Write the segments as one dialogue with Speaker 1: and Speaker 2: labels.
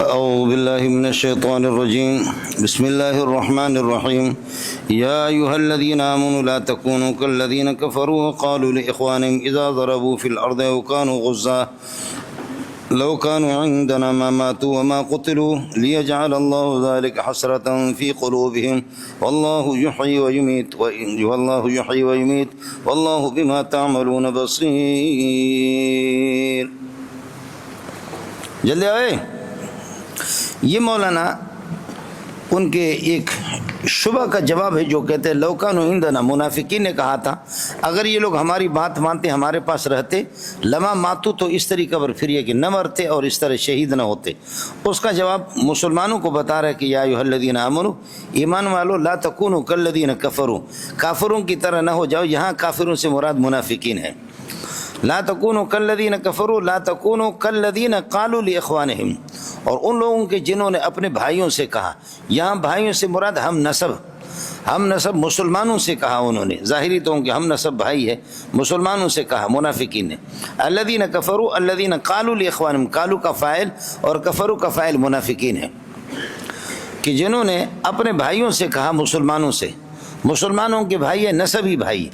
Speaker 1: أعوذ بالله من الشيطان الرجيم. بسم الله الرحمن الرحيم. يا أيها الذين آمنوا لا تكونوا كالذين كفروا وقالوا لإخوانهم إذا ضربوا في الأرض أو كانوا غزاة لو كانوا عندنا ما ماتوا وما قتلوا ليجعل الله ذلك حسرة في قلوبهم والله يحيي ويميت والله بما تعملون بصير. جلدی آئے. یہ مولانا ان کے ایک شبہ کا جواب ہے جو کہتے ہیں لوکانو عندنا، منافقین نے کہا تھا اگر یہ لوگ ہماری بات مانتے ہمارے پاس رہتے لما ماتو تو اس طریقے پر پھر یہ کہ نہ مرتے اور اس طرح شہید نہ ہوتے. اس کا جواب مسلمانوں کو بتا رہا ہے کہ یا ایھا الذین آمنو، ایمان والو، لا تکونوا کالذین کفروا، کافروں کی طرح نہ ہو جاؤ. یہاں کافروں سے مراد منافقین ہے. لا تکونوا کالذین کفروا لا تکونوا کالذین قالوا لاخوانہم، اور ان لوگوں کے جنہوں نے اپنے بھائیوں سے کہا. یہاں بھائیوں سے مراد ہم نسب مسلمانوں سے کہا. انہوں نے ظاہری تو ان کے ہم نسب بھائی ہے، مسلمانوں سے کہا منافقین نے. الذین کفروا الذین قالوا لاخوانہم، قالوا کا فاعل اور کفروا کا فاعل منافقین ہے، کہ جنہوں نے اپنے بھائیوں سے کہا مسلمانوں سے. مسلمانوں کے بھائی ہے، نسبی بھائی،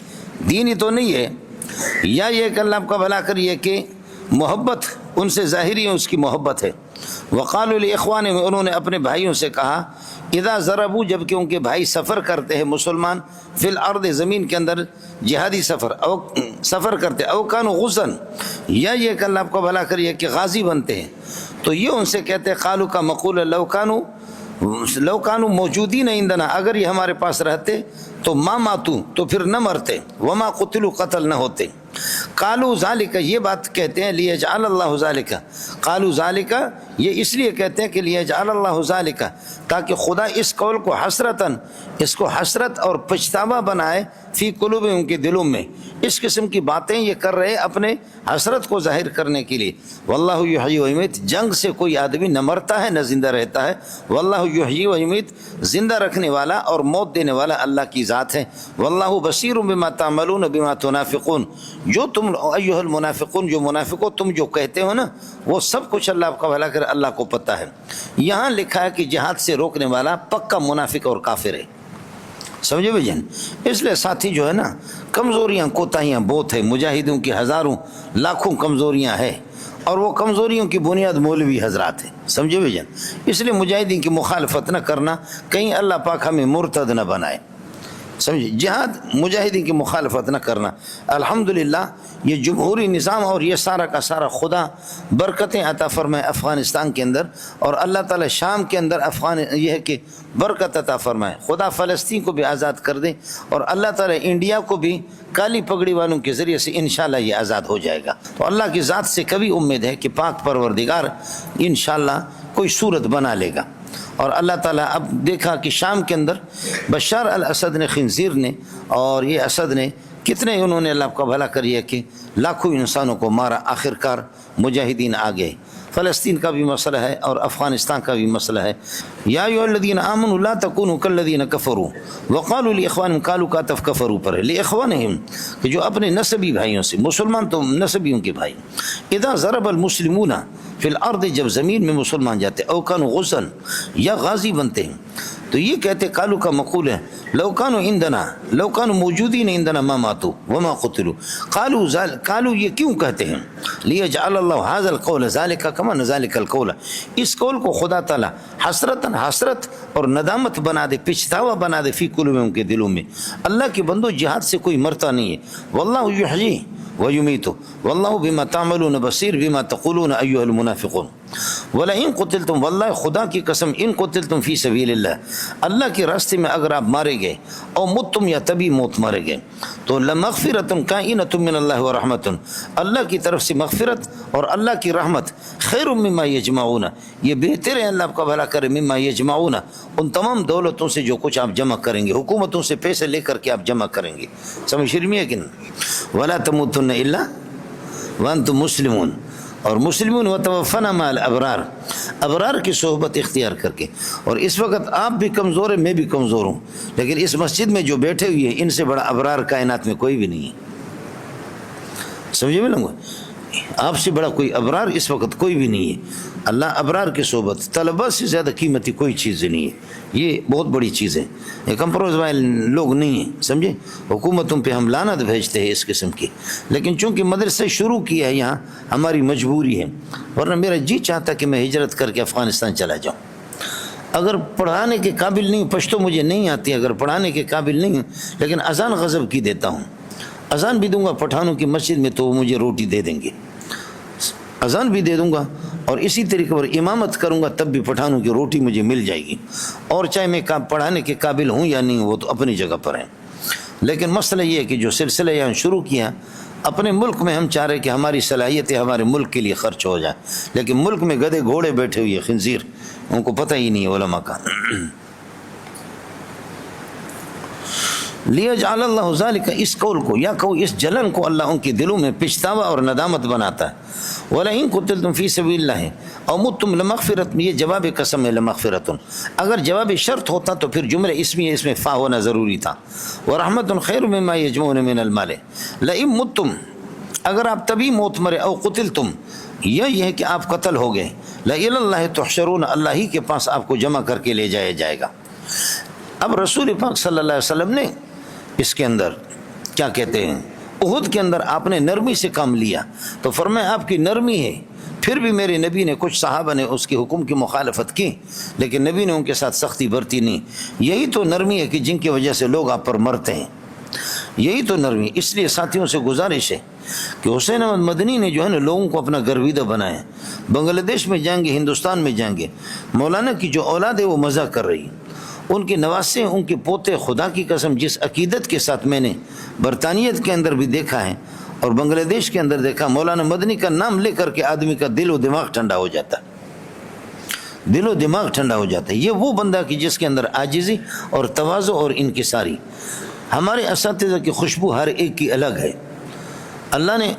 Speaker 1: دینی تو نہیں ہے. یا یہ کہ اللہ آپ کا بھلا کریے کہ محبت ان سے ظاہری ہے، اس کی محبت ہے. وقالوا لاخوانہم، انہوں نے اپنے بھائیوں سے کہا اذا ضربوا، جبکہ ان کے بھائی سفر کرتے ہیں مسلمان، فی الارض، زمین کے اندر جہادی سفر کرتے، او کانوا غزاً، یا یہ کہ اللہ آپ کو بھلا کریے کہ غازی بنتے ہیں. تو یہ ان سے کہتے ہیں قالوا کا مقول لو کانوا موجودین عندنا، اگر یہ ہمارے پاس رہتے تو ما ماتو، تو پھر نہ مرتے، وما قتلوا، قتل نہ ہوتے. قالوا ذالک، یہ بات کہتے ہیں لیجعل اللہ ذالک، قالوا ذالک، یہ اس لیے کہتے ہیں کہ لیجعل اللہ ذالک، تاکہ خدا اس قول کو حسرتاً، اس کو حسرت اور پچھتاوا بنائے، فی قلوبہم، ان کے دلوں میں. اس قسم کی باتیں یہ کر رہے اپنے حسرت کو ظاہر کرنے کے لیے. واللہ یحیی و یمیت، جنگ سے کوئی آدمی نہ مرتا ہے نہ زندہ رہتا ہے. واللہ یحیی و یمیت، زندہ رکھنے والا اور موت دینے والا اللہ کی ذات ہے. واللہ بصیر بما تعملون بما تنافقون، جو تم ایھا المنافقون، جو منافقو تم جو کہتے ہو نا، وہ سب کچھ اللہ آپ کا بھلا کرے، اللہ کو پتہ ہے. یہاں لکھا ہے کہ جہاد سے روکنے والا پکا منافق اور کافر ہے. سمجھے بھائی جان؟ اس لیے ساتھی جو ہے نا، کمزوریاں کوتاہیاں بہت ہے. مجاہدوں کی ہزاروں لاکھوں کمزوریاں ہیں، اور وہ کمزوریوں کی بنیاد مولوی حضرات ہیں. سمجھے بھائی جان؟ اس لیے مجاہدین کی مخالفت نہ کرنا، کہیں اللہ پاک ہمیں مرتد نہ بنائے. سمجھے؟ جہاد مجاہدین کی مخالفت نہ کرنا. الحمدللہ یہ جمہوری نظام اور یہ سارا کا سارا خدا برکتیں عطا فرمائے افغانستان کے اندر، اور اللہ تعالی شام کے اندر یہ ہے کہ برکت عطا فرمائے. خدا فلسطین کو بھی آزاد کر دے، اور اللہ تعالی انڈیا کو بھی کالی پگڑی والوں کے ذریعے سے انشاءاللہ یہ آزاد ہو جائے گا. تو اللہ کی ذات سے کبھی امید ہے کہ پاک پروردگار انشاءاللہ کوئی صورت بنا لے گا. اور اللہ تعالیٰ اب دیکھا کہ شام کے اندر بشار الاسد نے، خنزیر نے، اور یہ اسد نے کتنے انہوں نے اللہ کا بھلا کریے کہ لاکھوں انسانوں کو مارا. آخرکار مجاہدین آ گئے. فلسطین کا بھی مسئلہ ہے اور افغانستان کا بھی مسئلہ ہے. یا ایھا الذین آمنوا لا تکونوا کالذین کفروا وقالوا لاخوانہم، قالوا کا عطف کفروا پر ہے، لاخوانہم، کہ جو اپنے نسبی بھائیوں سے، مسلمان تو نسبیوں کے بھائی. اذا ضرب المسلمون فی الارض، جب زمین میں مسلمان جاتے، او کانوا غزاً، یا غازی بنتے ہیں. تو یہ کہتے قالوا کا مقول ہے لو کانوا عندنا، لو کانوا موجودین عندنا ما ماتوا وما قتلوا. قالوا یہ کیوں کہتے ہیں؟ لیجعل اللہ ھذا القول ذالک کما ذالک القول، اس قول کو خدا تعالی حسرت اور ندامت بنا دے، پچھتاوا بنا دے، فی قلوبہم، کے دلوں میں. اللہ کے بندو، جہاد سے کوئی مرتا نہیں ہے. واللہ یحیی ویمیت واللہ بما تعملون بصیر بما تقولون ایھا المنافقون. وَلَئِن قُتِلْتُمْ، واللہ خدا کی قسم، ان قتلتم فی سبیل اللہ، اللہ کے راستے میں اگر آپ مارے گئے، او متم، یا تبھی موت مارے گئے، تو لمغفرۃ کائنۃ من اللہ ورحمۃ، اللہ کی طرف سے مغفرت اور اللہ کی رحمت، خیر مما یجمعون، یہ بہتر ہے، اللہ آپ کا بھلا کرے، مما یجمعون، ان تمام دولتوں سے جو کچھ آپ جمع کریں گے، حکومتوں سے پیسے لے کر کے آپ جمع کریں گے. سمجھ رہی ہے کہ نہیں؟ وَلَا تَمُوتُنَّ إِلَّا وَأَنْتُمْ مُسْلِمُونَ، اور مسلمون وتوفنا مع الابرار، ابرار کی صحبت اختیار کر کے. اور اس وقت آپ بھی کمزور ہیں، میں بھی کمزور ہوں، لیکن اس مسجد میں جو بیٹھے ہوئے ہیں ان سے بڑا ابرار کائنات میں کوئی بھی نہیں ہے. سمجھے میں لوں گا؟ آپ سے بڑا کوئی ابرار اس وقت کوئی بھی نہیں ہے. اللہ ابرار کی صحبت طلباء سے زیادہ قیمتی کوئی چیز نہیں ہے. یہ بہت بڑی چیز ہے. یہ کمپروز والے لوگ نہیں ہیں, سمجھے. حکومتوں پہ ہم لعنت بھیجتے ہیں اس قسم کی, لیکن چونکہ مدرسے شروع کیا ہے یہاں ہماری مجبوری ہے, ورنہ میرا جی چاہتا کہ میں ہجرت کر کے افغانستان چلا جاؤں. اگر پڑھانے کے قابل نہیں, پشتو مجھے نہیں آتی, اگر پڑھانے کے قابل نہیں ہوں, لیکن اذان غضب کی دیتا ہوں. اذان بھی دوں گا پٹھانوں کی مسجد میں تو وہ مجھے روٹی دے دیں گے, اذان بھی دے دوں گا, اور اسی طریقے پر امامت کروں گا تب بھی پٹھانوں کی روٹی مجھے مل جائے گی. اور چاہے میں پڑھانے کے قابل ہوں یا نہیں, وہ تو اپنی جگہ پر ہیں. لیکن مسئلہ یہ ہے کہ جو سلسلہ یہاں شروع کیا اپنے ملک میں, ہم چاہ رہے کہ ہماری صلاحیتیں ہمارے ملک کے لیے خرچ ہو جائے, لیکن ملک میں گدھے گھوڑے بیٹھے ہوئے خنزیر, ان کو پتہ ہی نہیں علماء کا. لیجعل اللہ ذالک, اس قول کو یا کہو اس جلن کو اللہ ان کے دلوں میں پچھتاوا اور ندامت بناتا ہے. وَلَئِن قُتِلْتُمْ فِي سَبِيلِ اللَّهِ أَوْ مُتُّمْ لَمَغْفِرَةٌ, یہ جواب قسم ہے لَمَغْفِرَةٌ. اگر جواب شرط ہوتا تو پھر جملہ اسمی اس میں فا ہونا ضروری تھا. وَرَحْمَةٌ خَيْرٌ مِّمَّا يَجْمَعُونَ مِنَ الْمَالِ. لَئِن مُتُّمْ, اگر آپ تبھی موت مرے, او قتلتم, یہ ہے کہ آپ قتل ہو گئے, لَإِلَى اللَّهِ تُحْشَرُونَ, اللہ ہی کے پاس آپ کو جمع کر کے لے جایا جائے گا. اب رسول پاک صلی اللہ علیہ وسلم نے اس کے اندر کیا کہتے ہیں, احد کے اندر آپ نے نرمی سے کام لیا, تو فرمایا آپ کی نرمی ہے. پھر بھی میرے نبی نے, کچھ صحابہ نے اس کے حکم کی مخالفت کی, لیکن نبی نے ان کے ساتھ سختی برتی نہیں. یہی تو نرمی ہے کہ جن کی وجہ سے لوگ آپ پر مرتے ہیں, یہی تو نرمی. اس لیے ساتھیوں سے گزارش ہے کہ حسین احمد مدنی نے جو ہے نا لوگوں کو اپنا گرویدہ بنایا. بنگلہ دیش میں جائیں گے, ہندوستان میں جائیں گے, مولانا کی جو اولاد ہے وہ مزہ کر رہی, ان کے نواسے, ان کے پوتے, خدا کی قسم جس عقیدت کے ساتھ میں نے برطانیت کے اندر بھی دیکھا ہے اور بنگلہ دیش کے اندر دیکھا, مولانا مدنی کا نام لے کر کے آدمی کا دل و دماغ ٹھنڈا ہو جاتا ہے, دل و دماغ ٹھنڈا ہو جاتا ہے. یہ وہ بندہ کہ جس کے اندر عاجزی اور تواضع اور انکساری. ہمارے اساتذہ کی خوشبو ہر ایک کی الگ ہے. اللہ نے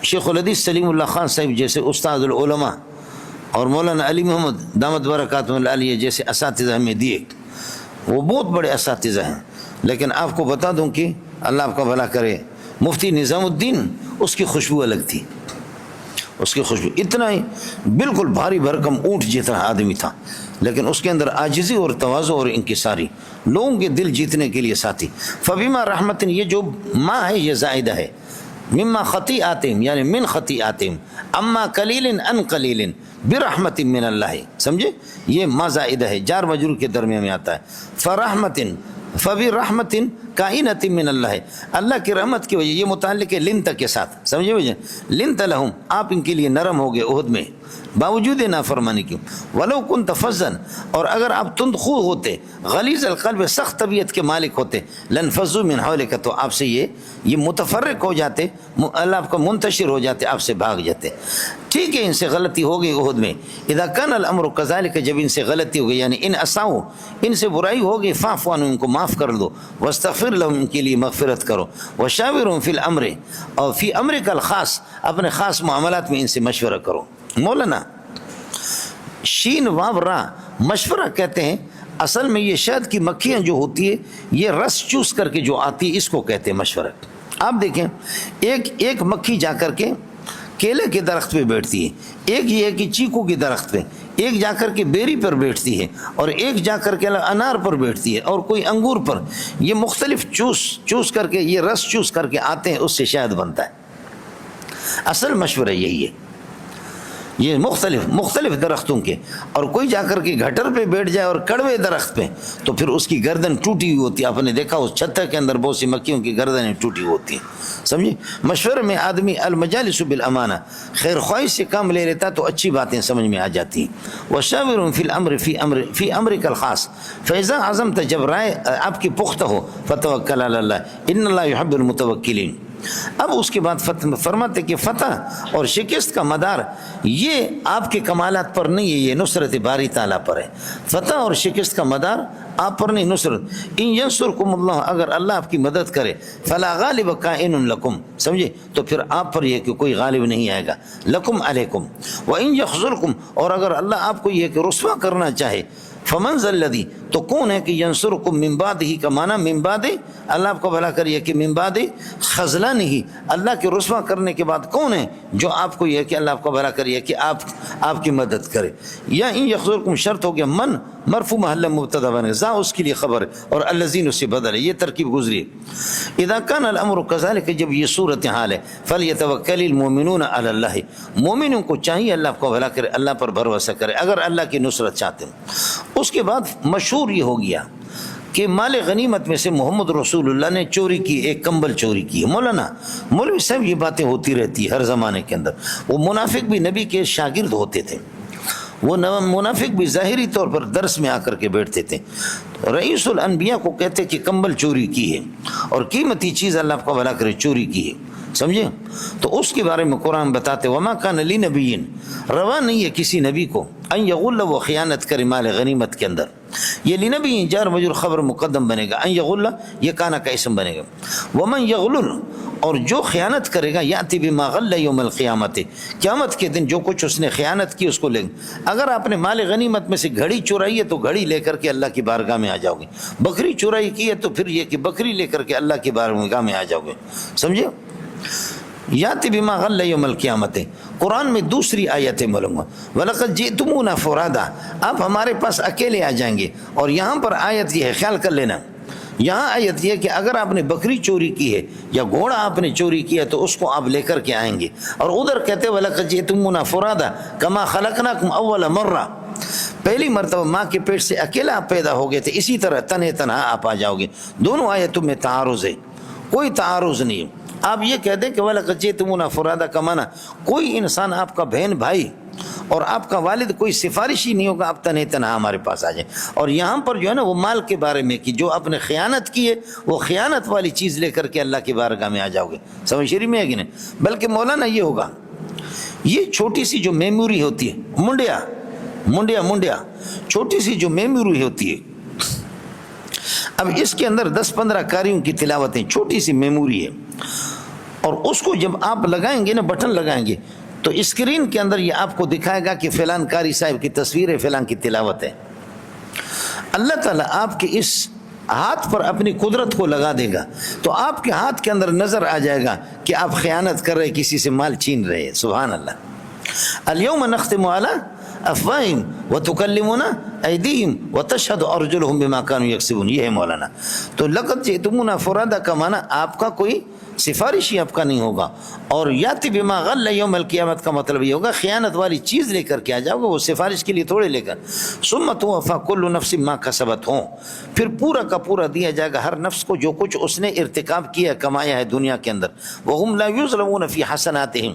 Speaker 1: شیخ الحدیث سلیم اللہ خان صاحب جیسے استاد العلماء اور مولانا علی محمد دامت برکاتہ اللہ علیہ جیسے اساتذہ ہمیں دیے, وہ بہت بڑے اساتذہ ہیں. لیکن آپ کو بتا دوں کہ اللہ آپ کا بھلا کرے, مفتی نظام الدین, اس کی خوشبو الگ تھی. اس کی خوشبو اتنا ہی بالکل بھاری بھرکم اونٹ جتنا آدمی تھا, لیکن اس کے اندر عاجزی اور تواضع اور انکساری, لوگوں کے دل جیتنے کے لیے ساتھی. فبما رحمتن, یہ جو ماں ہے یہ زائدہ ہے, مما خطیئاتہم یعنی من خطیئاتہم, اما قلیل ان قلیل برحمت من اللہ, سمجھے. یہ ما زائدہ ہے, جار مجرور کے درمیان میں آتا ہے. فرحمتن فبرحمت کائنۃ من اللہ, اللہ کی رحمت کی وجہ, یہ متعلق ہے لنت کے ساتھ, سمجھے وجہ. لنت لہم, آپ ان کے لیے نرم ہو گئے احد میں باوجود نافرمانی کی. ولو کنت فظا, اور اگر آپ تند خو ہوتے, غلیظ القلب, سخت طبیعت کے مالک ہوتے, لانفضوا من حولک, تو آپ سے یہ متفرق ہو جاتے, اللہ آپ کا منتشر ہو جاتے, آپ سے بھاگ جاتے. ٹھیک ہے ان سے غلطی ہو گئی احد میں. اذا کان الامر کذالک, جب ان سے غلطی ہو گئی یعنی ان اساؤ, ان سے برائی ہو گئی, فاعف عنہم, ان کو معاف کر دو, واستغفر لهم, ان کے لیے مغفرت کرو, وشاورهم فی الامر, اور فی امرک الخاص, اپنے خاص معاملات میں ان سے مشورہ کرو. مولانا شین واو را مشورہ کہتے ہیں, اصل میں یہ شہد کی مکھیاں جو ہوتی ہے یہ رس چوس کر کے جو آتی ہے اس کو کہتے ہیں مشورہ. آپ دیکھیں ایک مکھی جا کر کے کیلے کے درخت پہ بیٹھتی ہے, ایک یہ ہے کہ چیکو کے درخت پہ, ایک جا کر کے بیری پر بیٹھتی ہے, اور ایک جا کر کے انار پر بیٹھتی ہے, اور کوئی انگور پر. یہ مختلف چوس کر کے, یہ رس چوس کر کے آتے ہیں, اس سے شہد بنتا ہے. اصل مشورہ یہی ہے, یہ مختلف درختوں کے, اور کوئی جا کر کے گھٹر پہ بیٹھ جائے اور کڑوے درخت پہ, تو پھر اس کی گردن ٹوٹی ہوئی ہوتی ہے. آپ نے دیکھا اس چھتر کے اندر بہت سی مکھیوں کی گردنیں ٹوٹی ہوتی ہیں, سمجھے. مشورے میں آدمی المجالس بالامانہ, خیر خواہی سے کام لے لیتا تو اچھی باتیں سمجھ میں آ جاتی ہیں. وشاورهم فی الامر فی امرک الخاص, فاذا عزمت, جب رائے آپ کی پختہ ہو, فتوکل علی اللہ, ان اللہ یحب المتوکلین. اب اس کے بعد فرماتے کہ فتح اور شکست کا مدار یہ آپ کے کمالات پر نہیں ہے, یہ نصرت باری تعالیٰ پر ہے. فتح اور شکست کا مدار آپ پر نہیں, نصرت. ان ینصرکم اللہ, اگر اللہ آپ کی مدد کرے, فلا غالب کائن لکم, سمجھے, تو پھر آپ پر یہ کہ کوئی غالب نہیں آئے گا, لکم علیکم. وان یخذلکم, اور اگر اللہ آپ کو یہ کہ رسوا کرنا چاہے, فمن ذا الذی, تو کون ہے کہ ینصرکم من بعد ہی کا معنی من بعد اللہ آپ کو بھلا کریے کہ من بعد خذلان ہی اللہ کے رسوا کرنے کے بعد کون ہے جو آپ کو یہ کہ اللہ آپ کو بھلا کریے کہ آپ کی مدد کرے. یا ان یخذلکم شرط ہو گیا من مرفوع محل مبتدا بنے ذا اس کے لیے خبر ہے اور الذین اس سے بدل ہے. یہ ترکیب گزری ہے. اذا کان الامر کذلک جب یہ صورتحال ہے فلیتوکل المؤمنون علی اللہ مومنوں کو چاہیے اللہ آپ کو بھلا کرے اللہ پر بھروسہ کرے اگر اللہ کی نصرت چاہتے ہیں. اس کے بعد مشہور یہ ہو گیا کہ مال غنیمت میں سے محمد رسول اللہ نے چوری کی ایک کمبل چوری کی. مولانا مولوی صاحب یہ باتیں ہوتی رہتی ہر زمانے کے اندر. وہ منافق بھی نبی کے شاگرد ہوتے تھے. وہ منافق بھی ظاہری طور پر درس میں آ کر کے بیٹھتے تھے. رئیس الانبیاء کو کہتے کہ کمبل چوری کی ہے اور قیمتی چیز اللہ آپ کو بھلا کرے چوری کی ہے. سمجھے؟ تو اس کے بارے میں قرآن بتاتے وما کان لنبی روا نہیں ہے کسی نبی کو ان یغل وہ خیانت کرے مال غنیمت کے اندر. یہ لنبی جار مجرور خبر مقدم بنے گا. ان یغل یہ کانا کا اسم بنے گا. ومن یغلل اور جو خیانت کرے گا یاتی بما غل یوم القیامت قیامت کے دن جو کچھ اس نے خیانت کی اس کو لے. اگر آپ نے مال غنیمت میں سے گھڑی چورائی ہے تو گھڑی لے کر کے اللہ کی بارگاہ میں آ جاؤ گے. بکری چورائی کی ہے تو پھر یہ کہ بکری لے کر کے اللہ کی بارگاہ میں آ جاؤ گے. سمجھے؟ یاتی بما غل یوم القیامت. قرآن میں دوسری آیت معلوم وَلَقَدْ جِئْتُمُونَا فُرَادًا آپ ہمارے پاس اکیلے آ جائیں گے. اور یہاں پر آیت یہ ہے خیال کر لینا یہاں آیت یہ کہ اگر آپ نے بکری چوری کی ہے یا گھوڑا آپ نے چوری کیا تو اس کو آپ لے کر کے آئیں گے. اور ادھر کہتے وَلَقَدْ جِئْتُمُونَا فُرَادًا كَمَا خَلَقْنَاكُمْ أَوَّلَ مَرَّةٍ پہلی مرتبہ ماں کے پیٹ سے اکیلا آپ پیدا ہو گئے تھے اسی طرح تنہا آپ آ جاؤ گے. دونوں آیتوں میں تعارض ہے کوئی تعارض نہیں ہے. آپ یہ کہہ دیں کہ وَلَقَدْ جِئْتُمُونَا فُرَادًا کا معنی کوئی انسان آپ کا بہن بھائی اور آپ کا والد کوئی سفارشی نہیں ہوگا آپ تنہا ہمارے پاس آ جائیں. اور یہاں پر جو ہے نا وہ مال کے بارے میں کہ جو آپ نے خیانت کی ہے وہ خیانت والی چیز لے کر کے اللہ کی بارگاہ میں آ جاؤ گے. سمجھ شریف میں ہے کہ نہیں؟ بلکہ مولانا یہ ہوگا یہ چھوٹی سی جو میموری ہوتی ہے منڈیا چھوٹی سی جو میموری ہوتی ہے اب اس کے اندر 10-15 کاریوں کی تلاوتیں چھوٹی سی میموری ہے اور اس کو جب آپ لگائیں گے نا بٹن لگائیں گے تو اسکرین کے اندر یہ آپ کو دکھائے گا کہ فلان قاری صاحب کی تصویر ہے فلان کی تلاوت ہے. اللہ تعالیٰ آپ کے اس ہاتھ پر اپنی قدرت کو لگا دے گا تو آپ کے ہاتھ کے اندر نظر آ جائے گا کہ آپ خیانت کر رہے کسی سے مال چھین رہے. سبحان اللہ. الیوم نختم علی افواہم وتکلمنا ایدیہم وتشہد ارجلہم بما کانوا یکسبون. یہ ہے مولانا. تو لقد جئتمونا فرادا کا معنی آپ کا کوئی سفارشی آپ کا نہیں ہوگا اور یاتی بما غل یوم القیامت کا مطلب یہ ہوگا خیانت والی چیز لے کر کے آ جاؤ گے وہ سفارش کے لیے تھوڑے لے کر. ثم توفی کل نفس ما کسبت پھر پورا کا پورا دیا جائے گا ہر نفس کو جو کچھ اس نے ارتکاب کیا کمایا ہے دنیا کے اندر. وہم لا یظلمون فی حسناتہم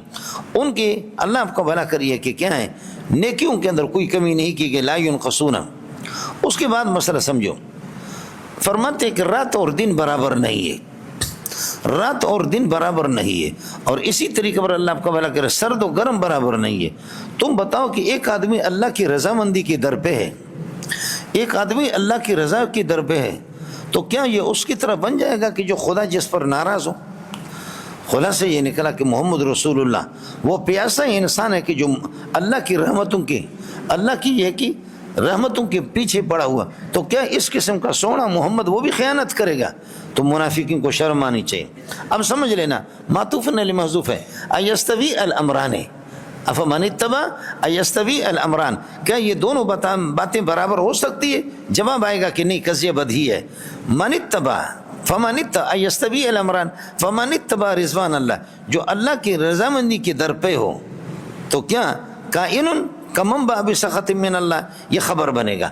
Speaker 1: ان کے اللہ آپ کو بھلا کریے کہ کیا ہے نیکیوں کے اندر کوئی کمی نہیں کی گئی. لا ینقصون. اس کے بعد مسئلہ سمجھو فرماتے کہ رات اور دن برابر نہیں ہے رات اور دن برابر نہیں ہے اور اسی طریقے پر اللہ آپ کا بھلا کرے سرد و گرم برابر نہیں ہے. تم بتاؤ کہ ایک آدمی اللہ کی رضامندی کی در پہ ہے ایک آدمی اللہ کی رضا کی در پہ ہے تو کیا یہ اس کی طرح بن جائے گا کہ جو خدا جس پر ناراض ہو؟ خلاصہ یہ نکلا کہ محمد رسول اللہ وہ پیاسا انسان ہے کہ جو اللہ کی رحمتوں کے اللہ کی یہ کہ رحمتوں کے پیچھے پڑا ہوا. تو کیا اس قسم کا سونا محمد وہ بھی خیانت کرے گا؟ تو منافقین کو شرم آنی چاہیے. اب سمجھ لینا معطوف علی محذوف ہے. ایستوی الامران افمن اتبع ایستوی الامران کیا یہ دونوں باتیں برابر ہو سکتی ہے؟ جواب آئے گا کہ نہیں قضیہ بدہی ہے. من اتبع فمن اتبع ایستوی الامران فمن اتبع رضوان اللہ جو اللہ کی رضامندی کے در پہ ہو تو کیا کائن کمنبع بسخط من اللہ یہ خبر بنے گا.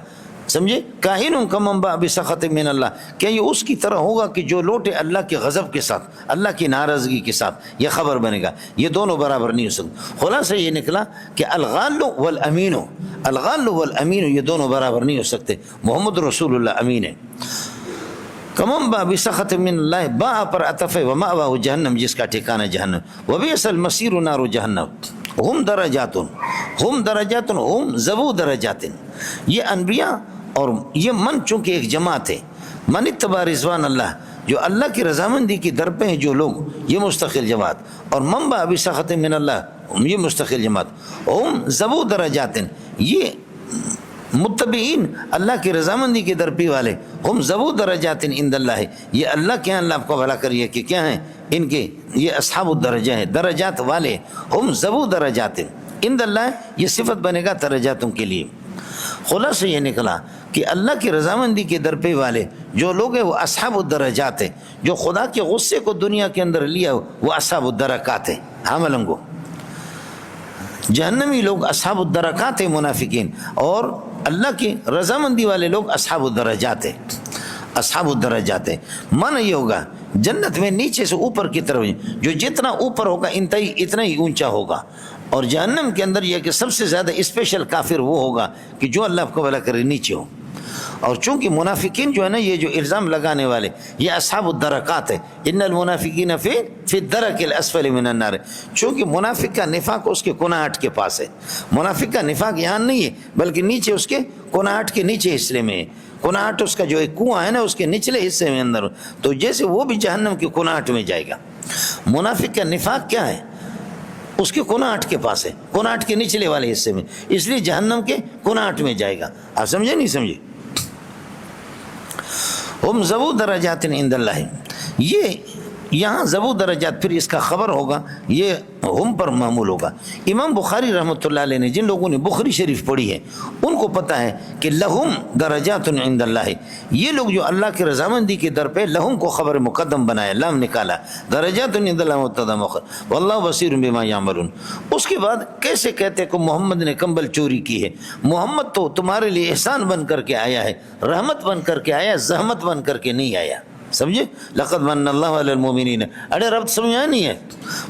Speaker 1: سمجھے؟ کائن کمنبع بسخط من اللہ کیا یہ اس کی طرح ہوگا کہ جو لوٹے اللہ کے غضب کے ساتھ اللہ کی ناراضگی کے ساتھ یہ خبر بنے گا. یہ دونوں برابر نہیں ہو سکتے. خلاصہ یہ نکلا کہ الغال والامین یہ دونوں برابر نہیں ہو سکتے. محمد رسول اللہ امین ہے. کمنبع بسخط من اللہ با پر عطف ہے ومأواہ جہنم جس کا ٹھکانہ جہنم وبئس المصیر نار جہنم ہم درجات ہم ذو درجات. یہ انبیاء اور یہ من چونکہ ایک جماعت ہے من اتبع رضوان اللہ جو اللہ کی رضامندی کی در پہ ہیں جو لوگ یہ مستقل جماعت اور منبع بسخط من اللہ یہ مستقل جماعت. ہم ذو درجات یہ متبعین اللہ کی رضامندی کے درپی والے، ہم ذو درجات عند اللہ، یہ اللہ کے ہاں، اللہ آپ کو بھلا کریے کہ کیا ہیں ان کے، یہ اصحاب الدرجہ ہیں، درجات والے، ہم ذو درجات عند اللہ، یہ صفت بنے گا درجاتوں کے لیے۔ خلاصہ یہ نکلا کہ اللہ کی رضامندی کے درپے والے جو لوگ ہیں وہ اصحاب الدرجات ہیں، جو خدا کے غصے کو دنیا کے اندر لیا وہ اصحاب الدرکات ہیں۔ ہاں ملنگو، جہنمی لوگ اصحاب الدرکات ہیں منافقین، اور اللہ کی رضامندی والے لوگ اصحاب الدرجات ہیں، اصحاب الدرجات ہیں۔ معنی یہ ہوگا جنت میں نیچے سے اوپر کی طرف جو جتنا اوپر ہوگا انتہائی اتنا ہی اونچا ہوگا، اور جہنم کے اندر یہ کہ سب سے زیادہ اسپیشل کافر وہ ہوگا کہ جو اللہ کو بھلا کرے نیچے ہو۔ اور چونکہ منافقین جو ہے نا، یہ جو الزام لگانے والے یہ اصحاب الدرکات ہے، ان المنافقین فی الدرک الاسفل من النار، چونکہ منافق کا نفاق اس کے کناہٹ کے پاس ہے، منافق کا نفاق یہاں نہیں ہے بلکہ نیچے اس کے کناہٹ کے نیچے حصے میں ہے، کناہٹ اس کا جو ایک کنواں ہے نا اس کے نچلے حصے میں اندر، تو جیسے وہ بھی جہنم کی کناہٹ میں جائے گا۔ منافق کا نفاق کیا ہے؟ اس کے کناہٹ کے پاس ہے، کناہٹ کے نچلے والے حصے میں، اس لیے جہنم کے کناہٹ میں جائے گا۔ آپ سمجھے نہیں سمجھے؟ ہم ذو درجات عند اللہ، یہ یہاں ذو درجات پھر اس کا خبر ہوگا، یہ ہم پر معمول ہوگا۔ امام بخاری رحمۃ اللہ علیہ نے، جن لوگوں نے بخاری شریف پڑھی ہے ان کو پتہ ہے کہ لہم درجات عند اللہ، یہ لوگ جو اللہ کی رضامندی کے در پہ لہم کو خبر مقدم بنایا، لام نکالا، درجات عند اللہ مبتدا مؤخر، واللہ بصیر بما یعملون۔ اس کے بعد کیسے کہتے کہ محمد نے کمبل چوری کی ہے؟ محمد تو تمہارے لیے احسان بن کر کے آیا ہے، رحمت بن کر کے آیا، زحمت بن کر کے نہیں آیا۔ سمجھے؟ لقد من اللہ علی المؤمنین، ارے رب سمجھا نہیں ہے،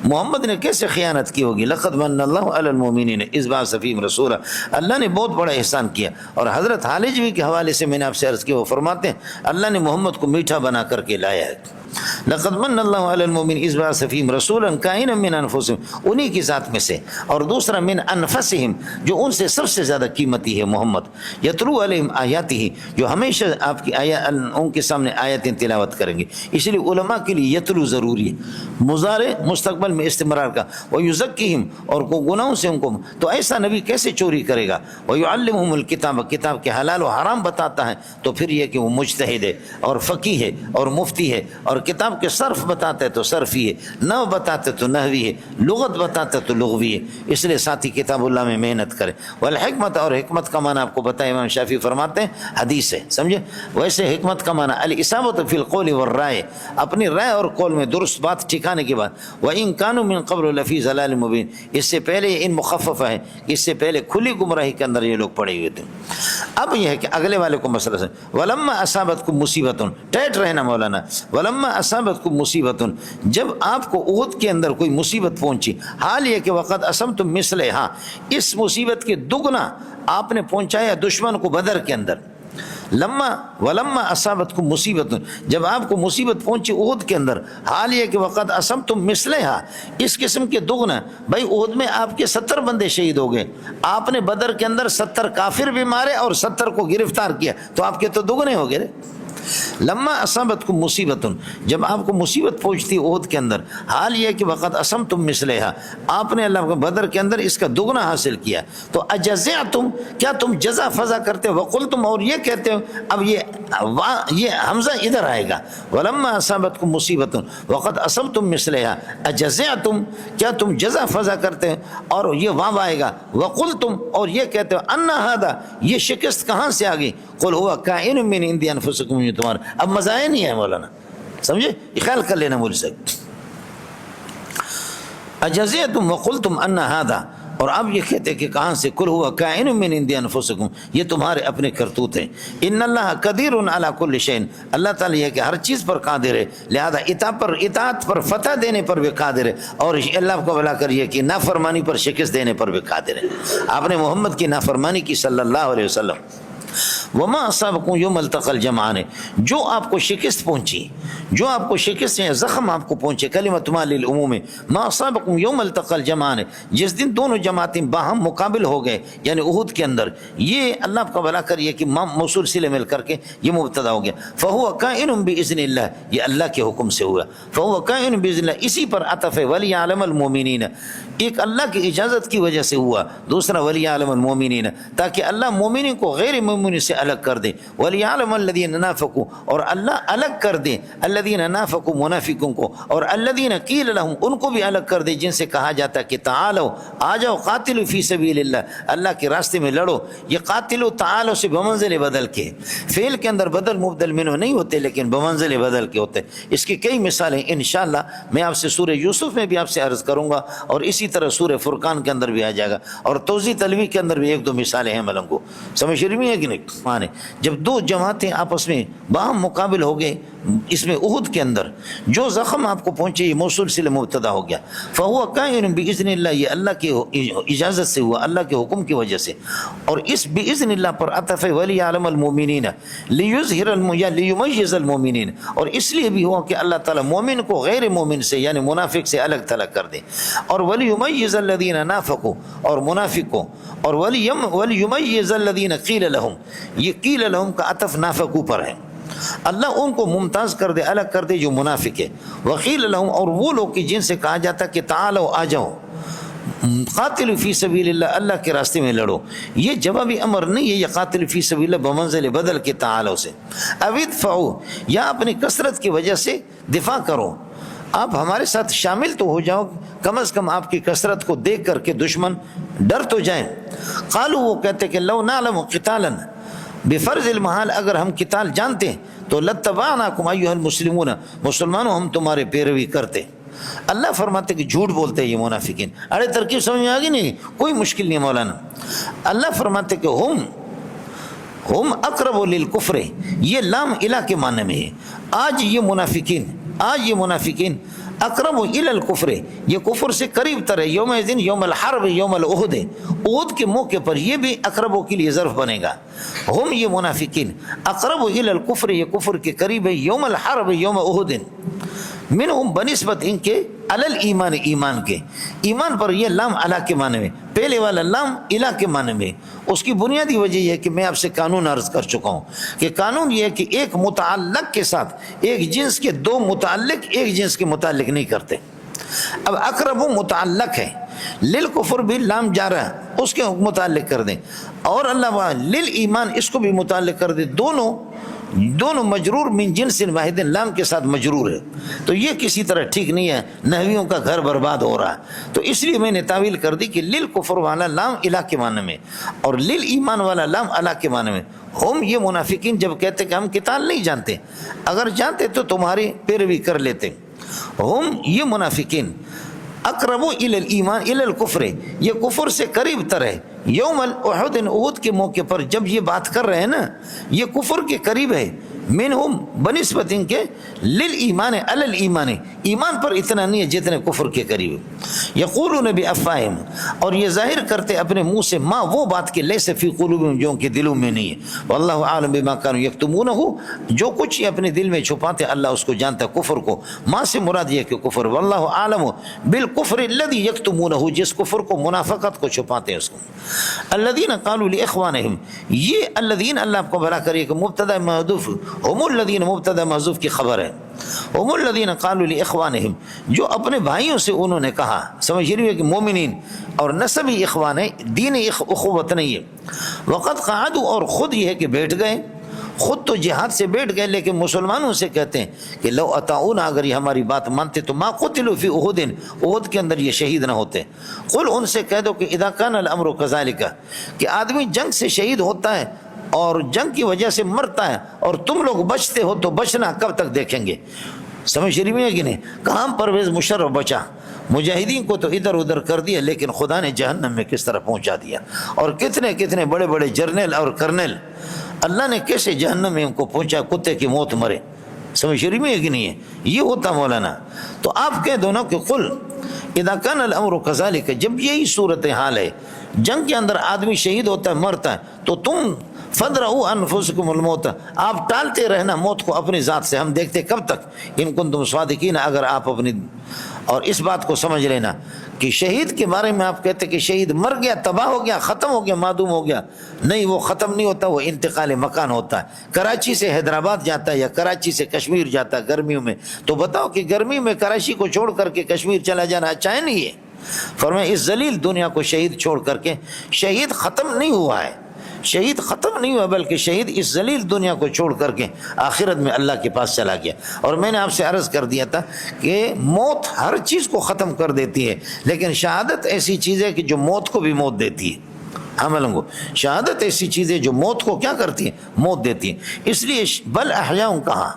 Speaker 1: محمد نے کیسے خیانت کی ہوگی؟ لقد من اللہ علی المؤمنین اذ بعث فیہم رسولا، اللہ نے بہت بڑا احسان کیا۔ اور حضرت حالجوی کے حوالے سے میں نے آپ سے عرض کیا، وہ فرماتے ہیں اللہ نے محمد کو میٹھا بنا کر کے لایا ہے۔ لقد من اللہ علی المؤمنین اذ بعث فیہم رسولا کائنا من انفسہم، انہی کی ذات میں سے، اور دوسرا من انفسہم، جو ان سے سب سے زیادہ قیمتی ہے محمد، یتلو علیہم آیاتہ، جو ہمیشہ آپ کی ان کے سامنے آیتیں تلاوت کریں گے۔ اس لیے علماء کے لیے یتلو ضروری ہے، مضارع مستقبل میں استمرار کا، ویزکیہم، اور کو گناہوں سے ان کو، تو ایسا نبی کیسے چوری کرے گا؟ ویعلمہم الکتاب، کتاب کے حلال و حرام بتاتا ہے، تو پھر یہ کہ وہ مجتہد ہے اور فقیہ ہے اور مفتی ہے، اور کتاب کے صرف بتاتے تو صرفی ہے، نحو بتاتے تو نحوی ہے، لغت بتاتے تو لغوی ہے۔ اس لیے ساتھی کتاب اللہ میں محنت کرے۔ والحکمت، اور حکمت کا معنی آپ کو بتایا، امام شافعی فرماتے ہیں حدیث ہے، سمجھے؟ ویسے حکمت کا معنی الاصابۃ فی القول والرائے، اپنی رائے اور قول میں درست بات ٹھکانے کے بعد، وَإِن كَانُوا مِن قَبْلُ لَفِي ضَلَالٍ مُبِينٍ، اس سے پہلے ان مخففہ ہے، اس سے پہلے کھلی گمراہی کے اندر یہ لوگ پڑے ہوئے تھے۔ اب یہ ہے کہ اگلے والے کو مسئلہ سے وَلَمَّا أَصَابَتْكُم مُّصِيبَةٌ، ٹیٹ رہنا مولانا، وَلَمَّا أَصَابَتْكُم مُّصِيبَةٌ، جب آپ کو احد کے اندر کوئی مصیبت پہنچی، حال یہ کہ وقت أَصَبْتُم مِّثْلَهَا، اس مصیبت کے دگنا آپ نے پہنچایا دشمن کو بدر کے اندر۔ ولما اصابتکم مصیبت، جب آپ کو مصیبت پہنچی احد کے اندر، حال یہ کہ وقت اصبتم مثلہا، اس قسم کے دگنا، بھائی احد میں آپ کے 70 بندے شہید ہو گئے، آپ نے بدر کے اندر 70 کافر بھی مارے اور 70 کو گرفتار کیا، تو آپ کے تو دگنے ہو گئے۔ لما اصابتکم مصیبت، جب آپ کو مصیبت پہنچتی احد کے اندر، حال یہ کہ وقت اصبتم مثلہا، آپ نے اللہ بدر کے اندر اس کا دگنا حاصل کیا، تو اجزعتم، کیا تم جزا فضا کرتے ہو؟ وقلتم، اور یہ کہتے ہو، اب یہ حمزہ ادھر آئے گا، ولما اصابتکم مصیبت وقت اصبتم مثلہا اجزعتم، کیا تم جزا فضا کرتے ہو؟ اور یہ واو آئے گا، وقلتم، اور یہ کہتے ہو، ان ھذا، یہ شکست کہاں سے آ گئی؟ قل ہوا کائن من عند انفسکم، یہ تمہارا اب مزاح نہیں ہے مولانا، سمجھے؟ یہ خیال کر لینا مول سے، اجزعتم وقلتم ان ھذا، اور اب یہ کہتے کہ کہاں سے؟ قل ہوا کائن من عند انفسکم، یہ تمہارے اپنے کرتوت ہیں۔ ان اللہ قدیر علی کل شیء، اللہ تعالیٰ یہ کہ ہر چیز پر قادر ہے، لہذا اطاعت پر فتح دینے پر بھی قادر ہے، اور اللہ کو بلا کر یہ کہ نافرمانی پر شکست دینے پر بھی قادر ہے۔ آپ نے محمد کی نافرمانی کی صلی اللہ علیہ وسلم، وما اصابکم یوم التقى الجمعان، جو آپ کو شکست پہنچی، جو آپ کو شکست یا زخم آپ کو پہنچے، کلمۃ ما للعموم، ما اصابکم یوم التقى الجمعان، جس دن دونوں جماعتیں باہم مقابل ہو گئے یعنی احد کے اندر، یہ اللہ آپ کا بھلا کریے کہ موصول صلے مل کر کے یہ مبتدا ہو گیا، فهو کائن باذن اللہ، یہ اللہ کے حکم سے ہوا، فهو کائن باذن اللہ، اسی پر عطف ہے ولیعلم المؤمنین، ایک اللہ کی اجازت کی وجہ سے ہوا، دوسرا ولیعلم المؤمنین، تاکہ اللہ مومنین کو غیر مومنین سے الگ کر دے، ولیعلم الذین نافقوا، اور اللہ الگ کر دے الذین نافقوا منافقوں کو، اور الذین قیل لهم، ان کو بھی الگ کر دے جن سے کہا جاتا کہ تعالوا آ جاؤ، قاتلوا فی سبیل اللہ، اللہ کے راستے میں لڑو، یہ قاتلوا تعالوا سے بمنزل بدل کے، فعل کے اندر بدل مبدل منہ نہیں ہوتے لیکن بمنزل بدل کے ہوتے، اس کی کئی مثالیں انشاءاللہ میں آپ سے سورہ یوسف میں بھی آپ سے عرض کروں گا، اور اسی طرح سورہ فرقان کے اندر بھی آ جائے گا، اور توضیح تلوی کے اندر بھی ایک دو مثالیں ہیں ملنگو، سمجھ رہی ہے کہ نہیں؟ مانے جب دو جماعتیں آپس میں باہم مقابل ہو گئے، اس میں احد کے اندر جو زخم آپ کو پہنچے یہ موصول سے مبتدا ہو گیا، فہو کائن باذن اللہ، یہ اللہ کی اجازت سے ہوا، اللہ کے حکم کی وجہ سے، اور اس باذن اللہ پر عطف ولیعلم المؤمنین لیظہر یا لیمیز المؤمنین، اور اس لیے بھی ہوا کہ اللہ تعالیٰ مومن کو غیر مومن سے یعنی منافق سے الگ تھلگ کر دے، اور ولیمیز الذین نافقوا، اور منافق کو، اور ولیمیز الذین قیل لهم، یہ قیل لهم کا عطف نافقو پر ہے، اللہ ان کو ممتاز کر دے، الگ کر دے جو منافق ہے، وقیل لهم، اور وہ لوگ کہ جن سے کہا جاتا کہ تعالوا آ جاؤ، قاتل فی سبیل اللہ، اللہ کے راستے میں لڑو، یہ جوابی امر نہیں ہے، یہ قاتل فی سبیل اللہ بمنزل بدل کے تعالوا سے، او ادفعوا، یا اپنی کثرت کی وجہ سے دفاع کرو، آپ ہمارے ساتھ شامل تو ہو جاؤ، کم از کم آپ کی کثرت کو دیکھ کر کے دشمن ڈر تو جائیں، قالوا، وہ کہتے کہ لو نعلم قتالا، بفرض المحال، اگر ہم قتال جانتے تو لاتبعناکم ایھا المسلمون، مسلمانوں ہم تمہارے پیروی کرتے، اللہ فرماتے کہ جھوٹ بولتے یہ منافقین، ارے ترکیب سمجھ میں آگی نہیں، کوئی مشکل نہیں مولانا، اللہ فرماتے کہ ہم اقرب للکفر، یہ لام الہ کے معنی میں ہے، آج یہ منافقین اقرب الی الکفر، یہ کفر سے قریب تر ہے، یوم الدین، یوم الحرب، یوم الاحد، احد کے موقع پر یہ بھی اقربوں کے لیے ظرف بنے گا، ہم یہ منافقین اقرب الی الکفر، یہ کفر کے قریب ہے، یوم الحرب، یوم احد، منہم بنسبت ان کے علی ایمان، ایمان کے، ایمان پر یہ لام الہ کے معنی میں، پہلے والا لام الہ کے معنی میں، اس کی بنیادی وجہ یہ ہے کہ میں آپ سے قانون عرض کر چکا ہوں کہ قانون یہ ہے کہ ایک متعلق کے ساتھ ایک جنس کے دو متعلق ایک جنس کے متعلق نہیں کرتے، اب اقرب متعلق ہے، للکفر بھی لام جا رہا ہے اس کے متعلق کر دیں، اور اللہ لل ایمان اس کو بھی متعلق کر دیں، دونوں مجرور من جنس واحد، لام کے ساتھ مجرور ہے، تو یہ کسی طرح ٹھیک نہیں ہے، نحویوں کا گھر برباد ہو رہا ہے، تو اس لیے میں نے تعویل کر دی کہ للکفر والا لام الہ کے معنی میں اور لل ایمان والا لام الہ کے معنی میں، ہم یہ منافقین جب کہتے کہ ہم قتال نہیں جانتے، اگر جانتے تو تمہاری پیروی کر لیتے، ہم یہ منافقین اقرب الی الایمان الی الکفر، یہ کفر سے قریب تر ہے، یوم الاحد، احد کے موقع پر جب یہ بات کر رہے ہیں نا، یہ کفر کے قریب ہے، منہم بنسبت ان کے للایمان علی الایمان، ایمان پر اتنا نہیں ہے جتنے کفر کے قریب ہے، یقولون بافواہہم، اور یہ ظاہر کرتے اپنے منہ سے ما وہ بات کہ لیس فی قلوبہم، جو ان کے دلوں میں نہیں ہے، واللہ اعلم بما کانوا یکتمونہ، جو کچھ یہ اپنے دل میں چھپاتے اللہ اس کو جانتا ہے، کفر کو، ما سے مراد یہ کہ کفر، واللہ اعلم بالکفر الذی یکتمونہ، جس کفر کو منافقت کو چھپاتے ہیں اس کو، الذین قالوا لاخوانہم، یہ الذین اللہ آپ کو بھلا کریے کہ مبتدا محذوف، ہم الذین مبتدا محذوف کی خبر ہے، ہم الذین قالوا لاخوانہم، جو اپنے بھائیوں سے انہوں نے کہا، سمجھ رہی ہے کہ مومنین اور نسبی اخوان ہے، دین اخوت نہیں ہے، وقد قعدوا، اور خود یہ ہے کہ بیٹھ گئے، خود تو جہاد سے بیٹھ گئے لیکن مسلمانوں سے کہتے ہیں کہ لو اطاعونا، اگر یہ ہماری بات مانتے تو ما قتلوا فی احد، احد کے اندر یہ شہید نہ ہوتے، قل ان سے کہہ دو کہ اذا کان الامر کذالک، کہ آدمی جنگ سے شہید ہوتا ہے اور جنگ کی وجہ سے مرتا ہے اور تم لوگ بچتے ہو تو بچنا کب تک دیکھیں گے، سمجھ شریف ہے کہ نہیں، کہاں پرویز مشرف بچا، مجاہدین کو تو ادھر ادھر کر دیا لیکن خدا نے جہنم میں کس طرح پہنچا دیا، اور کتنے کتنے بڑے بڑے جرنیل اور کرنل اللہ نے کیسے جہنم میں ان کو پہنچا، کتے کی موت مرے، سمجھ شریف ہے کہ نہیں ہے، یہ ہوتا مولانا، تو آپ کہہ دو نا کہ قل اذا کان الامر کذالک، جب یہی صورت حال ہے، جنگ کے اندر آدمی شہید ہوتا ہے مرتا ہے، تو تم فَادْرَؤُوا أَنفُسَكُمُ الْمَوْتَ، آپ ٹالتے رہنا موت کو اپنی ذات سے، ہم دیکھتے کب تک، ان کنتم صادقین، اگر آپ اپنی، اور اس بات کو سمجھ لینا کہ شہید کے بارے میں آپ کہتے کہ شہید مر گیا، تباہ ہو گیا، ختم ہو گیا، معدوم ہو گیا، نہیں، وہ ختم نہیں ہوتا، وہ انتقال مکان ہوتا ہے۔ کراچی سے حیدرآباد جاتا ہے یا کراچی سے کشمیر جاتا ہے گرمیوں میں، تو بتاؤ کہ گرمی میں کراچی کو چھوڑ کر کے کشمیر چلا جانا اچھا ہے؟ نہیں ہے۔ فرمایا اس ذلیل دنیا کو شہید چھوڑ کر کے، شہید ختم نہیں ہوا ہے، شہید ختم نہیں ہوا، بلکہ شہید اس ذلیل دنیا کو چھوڑ کر کے آخرت میں اللہ کے پاس چلا گیا۔ اور میں نے آپ سے عرض کر دیا تھا کہ موت ہر چیز کو ختم کر دیتی ہے، لیکن شہادت ایسی چیز ہے کہ جو موت کو بھی موت دیتی ہے۔ ہم لوگوں شہادت ایسی چیز ہے جو موت کو کیا کرتی ہے؟ موت دیتی ہے۔ اس لیے بل احیاء کہا،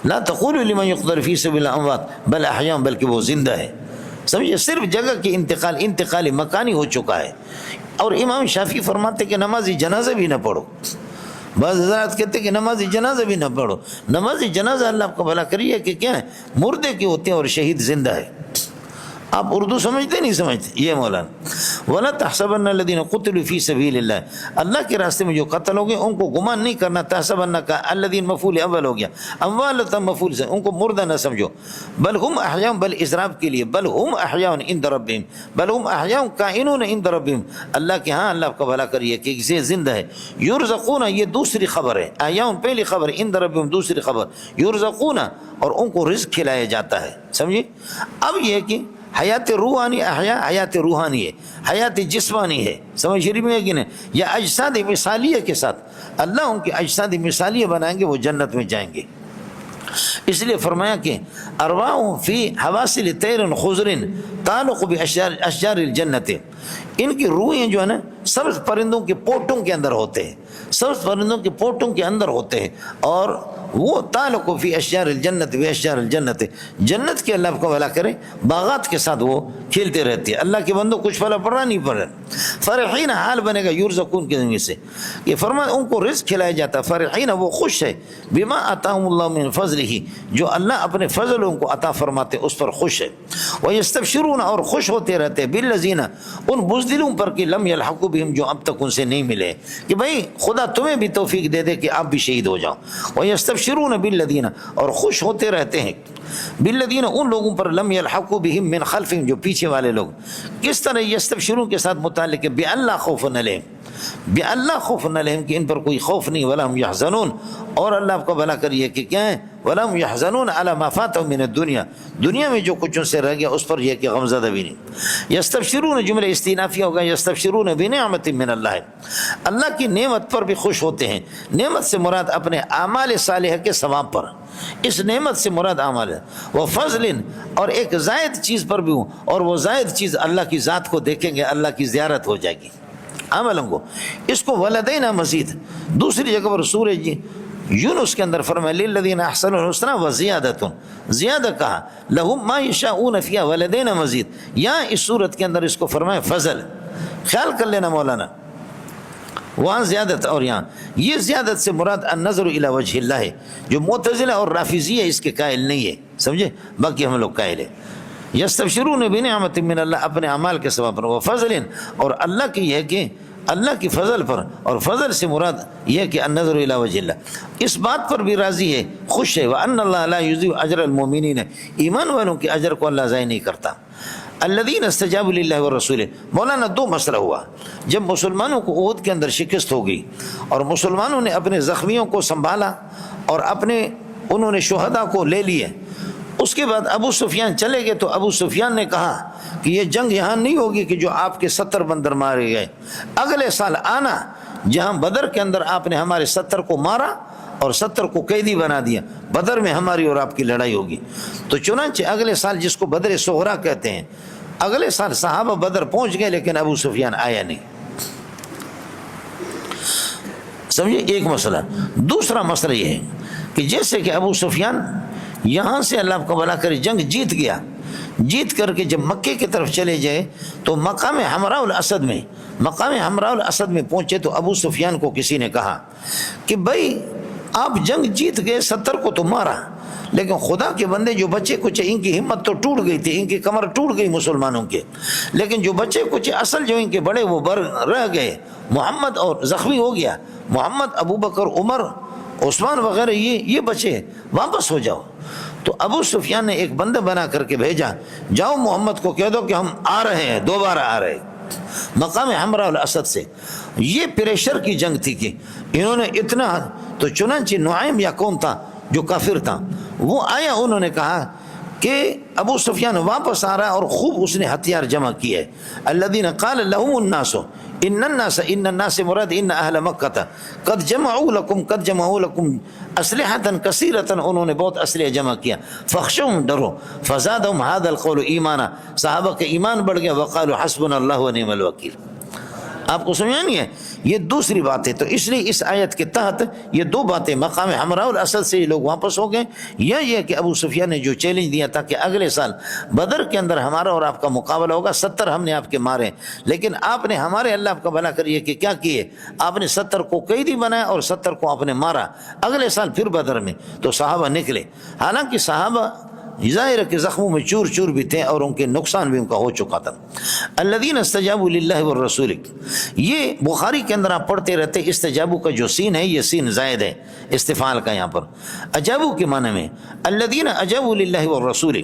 Speaker 1: لا تقولوا لمن يقتل فی سبیل اللہ اموات بل احیاء، بلکہ وہ زندہ ہے۔ سمجھے، صرف جگہ کی انتقال مکانی ہو چکا ہے۔ اور امام شافعی فرماتے کہ نماز جنازہ بھی نہ پڑھو۔ بعض حضرات کہتے کہ نماز جنازہ بھی نہ پڑھو۔ نماز جنازہ اللہ آپ کو بھلا کریے کہ کیا ہے؟ مردے کی ہوتے ہیں اور شہید زندہ ہے۔ آپ اردو سمجھتے نہیں سمجھتے؟ یہ مولانا وَلَا تَحْسَبَنَّ الَّذِينَ قُتِلُوا فِي سَبِيلِ اللَّهِ، اللہ کے راستے میں جو قتل ہو گئے ان کو گمان نہیں کرنا۔ تحسبن کا الذین مفعول اول ہو گیا، اموالۃ مفعول سے، ان کو مردہ نہ سمجھو۔ بل ہم احیاء، بل اضراب کے لیے، بل ہم احیاء عند ربہم، بل ہم احیاء کائنون عند ربہم، اللہ کے ہاں اللہ کا بھلا کریے کہ یہ زندہ ہے۔ یرزقون، یہ دوسری خبر ہے، احیاء پہلی خبر، عند ربہم دوسری خبر، یرزقون، اور ان کو رزق کھلایا جاتا ہے۔ سمجھے؟ اب یہ کہ حیات روحانی احیاء حیات روحانی ہے، حیات جسمانی ہے، سمجھ شریف میں ہے کہ نہیں؟ یا اجساد مثالیہ کے ساتھ اللہ ان کی اجساد مثالیہ بنائیں گے، وہ جنت میں جائیں گے۔ اس لیے فرمایا کہ ارواح فی حواسل طیر خضر تعلق باشجار الجنت، ان کی روحیں جو ہے نا سبز پرندوں کے پوٹوں کے اندر ہوتے ہیں، سبز پرندوں کے پوٹوں کے اندر ہوتے ہیں، اور وہ تعلق فی اشجار الجنت باشجار الجنت، جنت کے اللہ کو بھلا کرے باغات کے ساتھ وہ کھیلتے رہتے ہیں۔ اللہ کے بندوں کچھ پھلا پڑ رہا نہیں پڑ رہا۔ فرحین، حال بنے گا یرزقون کے ذریعے سے، یہ فرمان ان کو رزق کھلایا جاتا ہے۔ فرحین، وہ خوش ہے، بما آتاہم اللہ من فضلہ، جو اللہ اپنے فضل ان کو عطا فرماتے اس پر خوش ہے۔ ویستبشرون، اور خوش ہوتے رہتے ہیں، بالذین، ان بزدلوں پر کہ لم یلحقوا بہم، جو اب تک ان سے نہیں ملے، کہ بھئی خدا تمہیں بھی توفیق دے دے کہ آپ بھی شہید ہو جاؤ۔ ویستبشرون بالذین، اور خوش ہوتے رہتے ہیں، بالذین، ان لوگوں پر، لم یلحقوا بہم من خلفہم، جو پیچھے والے لوگ۔ کس طرح یستبشرون کے ساتھ متعلق ہے بِأَلَّا خَوْفٌ عَلَیہم، بِأَلَّا خَوْفٌ عَلَیہم، کہ ان پر کوئی خوف نہیں، وَلَا هُمْ يَحْزَنُونَ، اور اللہ آپ کو بھلا کریے کہ کیا ہے، وَلَا هُمْ يَحْزَنُونَ عَلَى مَا فَاتَهُم مِنَ الدُّنْيَا، دنیا میں جو کچھ ان سے رہ گیا اس پر یہ کہ غمزدہ بھی نہیں۔ یستبشرون، جملہ استئنافیہ ہوگا، یستبشرون بنعمت من اللہ، اللہ کی نعمت پر بھی خوش ہوتے ہیں۔ نعمت سے مراد اپنے اعمال صالحہ کے ثواب پر، اس نعمت سے مراد اعمال ہے۔ وہ فضل، اور ایک زائد چیز پر بھی ہوں، اور وہ زائد چیز اللہ کی ذات کو دیکھیں گے، اللہ کی زیارت ہو جائے گی عملوں کو۔ اس کو ولدینا مزید، دوسری جگہ پر سورہ یونس کے اندر فرمایا للذین احسنوا الحسنی وزیادۃ، زیادہ کہا، لہم ما یشاؤون فیہا ولدینا مزید، یہاں اس صورت کے اندر اس کو فرمایا فضل۔ خیال کر لینا مولانا، وہاں زیادت اور یہاں یہ زیادت سے مراد النظر الی وجہ اللہ ہے، جو معتزلہ اور رافضیہ اس کے قائل نہیں ہے، سمجھے، باقی ہم لوگ قائل ہیں۔ یستبشرون بنعمت من اللہ، اپنے اعمال کے ثواب پر، وفضل، اور اللہ کی یہ کہ اللہ کی فضل پر، اور فضل سے مراد یہ کہ النظر الی وجہ اللہ، اس بات پر بھی راضی ہے، خوش ہے، وان اللہ لا یضیع اجر المؤمنین، ایمان والوں کے اجر کو اللہ ضائع نہیں کرتا۔ الذین استجابوا للہ والرسول، مولانا دو مسئلہ ہوا، جب مسلمانوں کو احد کے اندر شکست ہو گئی اور مسلمانوں نے اپنے زخمیوں کو سنبھالا اور انہوں نے شہداء کو لے لیے، اس کے بعد ابو سفیان چلے گئے، تو ابو سفیان نے کہا کہ یہ جنگ یہاں نہیں ہوگی کہ جو آپ کے 70 بندر مارے گئے، اگلے سال آنا جہاں بدر کے اندر آپ نے ہمارے 70 کو مارا اور 70 کو قیدی بنا دیا، بدر میں ہماری اور آپ کی لڑائی ہوگی۔ تو چنانچہ اگلے سال، جس کو بدر صغرا کہتے ہیں، اگلے سال صحابہ بدر پہنچ گئے لیکن ابو سفیان آیا نہیں، سمجھے، ایک مسئلہ۔ دوسرا مسئلہ یہ ہے کہ جیسے کہ ابو سفیان یہاں سے اللہ کو بھلا کر جنگ جیت گیا، جیت کر کے جب مکے کی طرف چلے جائے تو مقام حمراء الاسد میں پہنچے، تو ابو سفیان کو کسی نے کہا کہ بھائی آپ جنگ جیت گئے، 70 کو تو مارا، لیکن خدا کے بندے جو بچے کچھ ان کی ہمت تو ٹوٹ گئی تھی، ان کی کمر ٹوٹ گئی مسلمانوں کے، لیکن جو بچے کچھ اصل جو ان کے بڑے وہ رہ گئے، محمد اور زخمی ہو گیا محمد، ابو بکر، عمر، عثمان وغیرہ، یہ بچے واپس ہو جاؤ۔ تو ابو سفیان نے ایک بندہ بنا کر کے بھیجا، جاؤ محمد کو کہہ دو کہ ہم آ رہے ہیں، دوبارہ آ رہے مقام حمراء الاسد سے۔ یہ پریشر کی جنگ تھی کہ انہوں نے اتنا، تو چنانچہ نعیم یا کون تھا جو کافر تھا وہ آیا، انہوں نے کہا کہ ابو سفیان واپس آ رہا ہے، اور خوب اس نے ہتھیار جمع کیے۔ الذین قال لهم الناس ان الناس مراد ان اہل مکہ قد جمعوا لكم اسلحة کثیرۃ، انہوں نے بہت اسلحہ جمع کیا، فخشوهم، ڈرو، فزادهم هذا القول ایمانا، صحابہ کے ایمان بڑھ گیا، وقالوا حسبنا اللہ ونعم الوکیل۔ آپ کو سمجھا نہیں ہے؟ یہ دوسری بات ہے۔ تو اس لیے اس آیت کے تحت یہ دو باتیں، مقام حمراء الاسد سے یہ لوگ واپس ہو گئے، یا یہ کہ ابو سفیان نے جو چیلنج دیا تھا کہ اگلے سال بدر کے اندر ہمارا اور آپ کا مقابلہ ہوگا، 70 ہم نے آپ کے مارے، لیکن آپ نے ہمارے اللہ آپ کا بھلا کریے کہ کیا کیے، آپ نے 70 کو قیدی بنایا اور 70 کو آپ نے مارا اگلے سال پھر بدر میں۔ تو صحابہ نکلے، حالانکہ صحابہ ظاہر کے زخموں میں چور چور بھی تھے اور ان کے نقصان بھی ان کا ہو چکا تھا۔ الذین استجابوا للہ والرسول، یہ بخاری کے اندر آپ پڑھتے رہتے، استجابو کا جو سین ہے یہ سین زائد ہے استفعال کا یہاں پر، اجابو کے معنی میں الذین اجابوا للہ والرسول،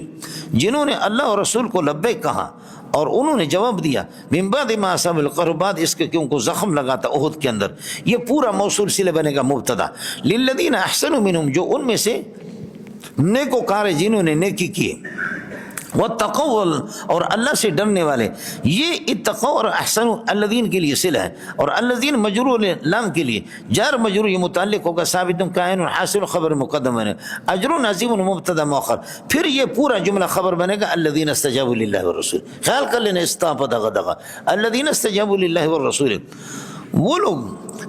Speaker 1: جنہوں نے اللہ اور رسول کو لبیک کہا اور انہوں نے جواب دیا، من بعد ما اصاب القرح، بعد اس کے کہ ان کو زخم لگا تھا احد کے اندر، یہ پورا موصول صلہ بنے گا مبتدا، للذین احسنوا منہم، جو ان میں سے نیکوکار ہے جنہوں نے نیکی کی، واتقوا، اور اللہ سے ڈرنے والے، یہ اتقوا اور احسنوا الذین کے لیے صلہ ہے، اور الذین مجرور لام کے لیے جار مجرور، یہ متعلق ہوگا ثابت کائن حاصل خبر مقدم ہے، اجر عظیم مبتدا مؤخر، پھر یہ پورا جملہ خبر بنے گا الذین استجابوا للہ والرسول۔ خیال کر لینا استاپ دغا دغا، الذین استجابوا للہ والرسول، وہ لوگ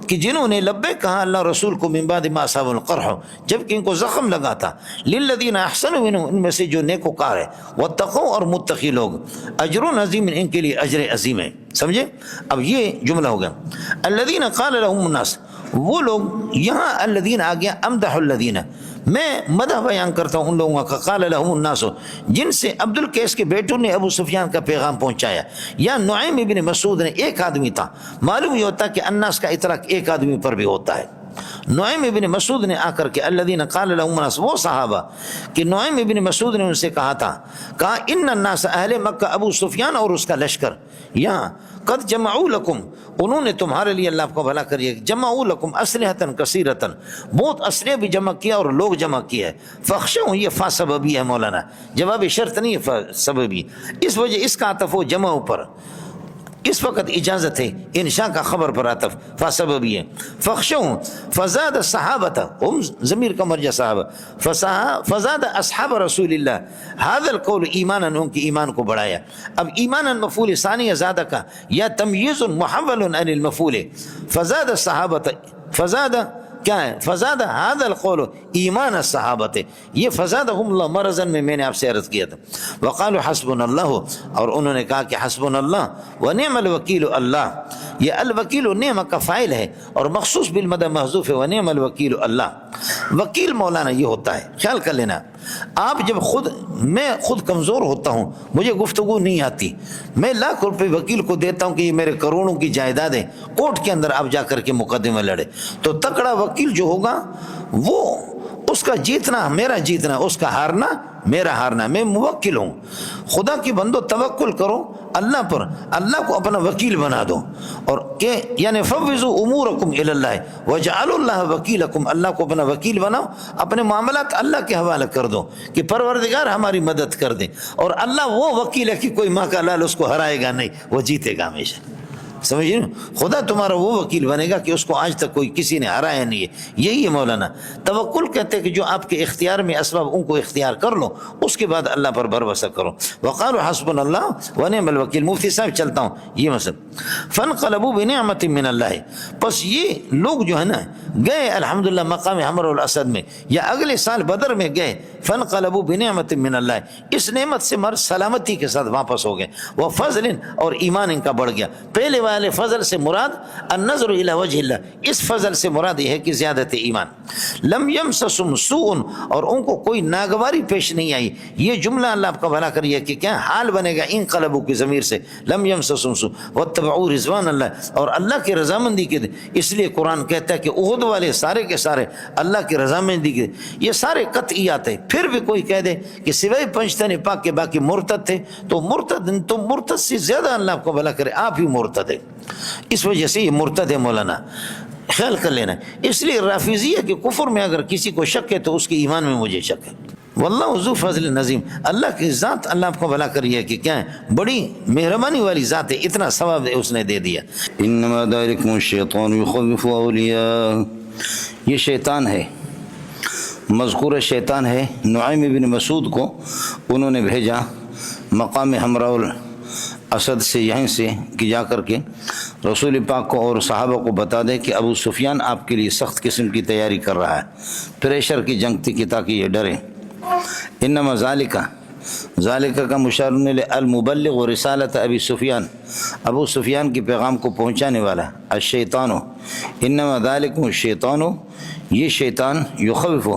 Speaker 1: کہ جنہوں نے لبیک کہا اللہ رسول کو، من بعد ما اصاب القرح، جبکہ ان کو زخم لگا تھا، للذین احسنوا منہم، ان میں سے جو نیکوکار ہے، واتقوا، اور متقی لوگ، اجر عظیم، ان کے لیے اجر عظیم ہے۔ سمجھے؟ اب یہ جملہ ہو گیا الذین قال لهم الناس، وہ لوگ، یہاں الذین آ گیا امدح الذین، میں مدح بیان کرتا ہوں ان لوگوں کا، قال لهم الناس، جن سے عبد القیس کے بیٹوں نے ابو سفیان کا پیغام پہنچایا، یا نعیم ابن مسعود نے، ایک آدمی تھا، معلوم یہ ہوتا کہ الناس کا اطلاق ایک آدمی پر بھی ہوتا ہے۔ نعیم ابن مسعود نے آ کر کے الذین قال لهم الناس، وہ صحابہ کہ نعیم ابن مسعود نے ان سے کہا تھا، کہا ان الناس، اہل مکہ، ابو سفیان اور اس کا لشکر، یہاں قد جمعوا لکم، انہوں نے تمہارے لیے، اللہ آپ کو بھلا کریے، جمعوا لکم اسلحۃ کثیرۃ، بہت اسلحہ بھی جمع کیا اور لوگ جمع کیا ہے، فخشوا، یہ فا سببی ہے مولانا، جواب شرط نہیں ہے، سببی، اس وجہ اس کا عطف ہو جمع پر، اس وقت اجازت ہے، انشاء کا خبر پر عطف، فسببی ہے، فخشوا فزاد الصحابۃ، ہم ضمیر کا مرجع صحابہ، فزاد اصحاب رسول اللہ هذا القول ایمانا، ان کی ایمان کو بڑھایا۔ اب ایمانا مفعول ثانی زیادہ کا، یا تمییز محول عن المفعول، فزاد الصحابۃ، فزاد کیا ہے، فزاد هذا القول ایمان الصحابت، یہ فزادهم اللہ مرضا میں نے آپ سے عرض کیا تھا، وقالوا حسبنا اللہ، اور انہوں نے کہا کہ حسبنا اللہ ونعم الوکیل، اللہ، یہ الوکیل نعم کا فاعل ہے اور مخصوص بالمد محذوف ہے، ونعم الوکیل اللہ، وکیل مولانا یہ ہوتا ہے، خیال کر لینا، آپ جب میں خود کمزور ہوتا ہوں، مجھے گفتگو نہیں آتی، میں لاکھ روپے وکیل کو دیتا ہوں کہ یہ میرے کروڑوں کی جائیداد ہے، کورٹ کے اندر آپ جا کر کے مقدمہ لڑے، تو تکڑا وکیل جو ہوگا وہ، اس کا جیتنا میرا جیتنا، اس کا ہارنا میرا ہارنا، میں موکل ہوں۔ خدا کی بندو توکل کرو اللہ پر، اللہ کو اپنا وکیل بنا دو، اور کہ یعنی فوضوا امورکم الی اللہ وجعلوا اللہ وکیلکم، اللہ کو اپنا وکیل بناؤ، اپنے معاملات اللہ کے حوالے کر دو کہ پروردگار ہماری مدد کر دے، اور اللہ وہ وکیل ہے کہ کوئی ماں کا لال اس کو ہرائے گا نہیں، وہ جیتے گا ہمیشہ، سمجھے؟ خدا تمہارا وہ وکیل بنے گا کہ اس کو آج تک کوئی کسی نے ہرایا نہیں ہے، یہی ہے مولانا توکل، کہتے ہیں کہ جو آپ کے اختیار میں اسباب ان کو اختیار کر لو، اس کے بعد اللہ پر بھروسہ کرو، وقالوا حسبنا اللہ ونعم الوکیل۔ مفتی صاحب چلتا ہوں یہ مسئلہ، فانقلبوا بنعمت من اللہ، پس یہ لوگ جو ہے نا گئے الحمدللہ مقام حمراء الاسد میں، یا اگلے سال بدر میں گئے، فانقلبوا بنعمت من اللہ، اس نعمت سے مرد سلامتی کے ساتھ واپس ہو گئے، وہ فضل اور ایمان ان کا بڑھ گیا۔ پہلے والے فضل سے مراد النظر الی وجہ اللہ، اس فضل سے مراد یہ ہے کہ زیادت ایمان۔ لم یمسسہم سوء، اور ان کو کوئی ناگواری پیش نہیں آئی۔ یہ جملہ اللہ آپ کا بھلا کریے کہ کیا حال بنے گا انقلبوا کی ضمیر سے، لم یمسسہم سوء واتبعوا رضوان اللہ، اور اللہ کی رضامندی کے، اس لیے قرآن کہتا ہے کہ احد والے سارے کے سارے اللہ کی رضامندی کے، یہ سارے قطعیات ہیں۔ پھر بھی کوئی کہہ دے کہ سوائے پنجتن پاک کے باقی مرتد تھے، تو مرتد سے زیادہ اللہ آپ کو بھلا کرے آپ ہی مرتد ہے، اس وجہ سے یہ مرتد ہے مولانا، خیال کر لینا۔ اس لیے رافضیہ کے کفر میں اگر کسی کو شک ہے تو اس کے ایمان میں مجھے شک ہے۔ واللہ ذو فضل نظیم، اللہ کی ذات اللہ آپ کو بھلا کریے کہ کیا ہے، بڑی مہربانی والی ذات ہے، اتنا ثواب اس نے دے دیا۔ انما ذالکم الشیطان یخوف اولیاء، یہ شیطان ہے، مذکور شیطان ہے۔ نعیم بن مسعود کو انہوں نے بھیجا مقام حمراء الاسد سے، یہیں سے کہ جا کر کے رسول پاک کو اور صحابہ کو بتا دے کہ ابو سفیان آپ کے لیے سخت قسم کی تیاری کر رہا ہے، پریشر کی جنگ تھی کہ تاکہ یہ ڈریں۔ انما ذالک کا مشار المبلغ و رسالت ابی سفیان، ابو سفیان کی پیغام کو پہنچانے والا، الشیطان، انما ذالکم الشیطان، یہ شیطان، یخوف،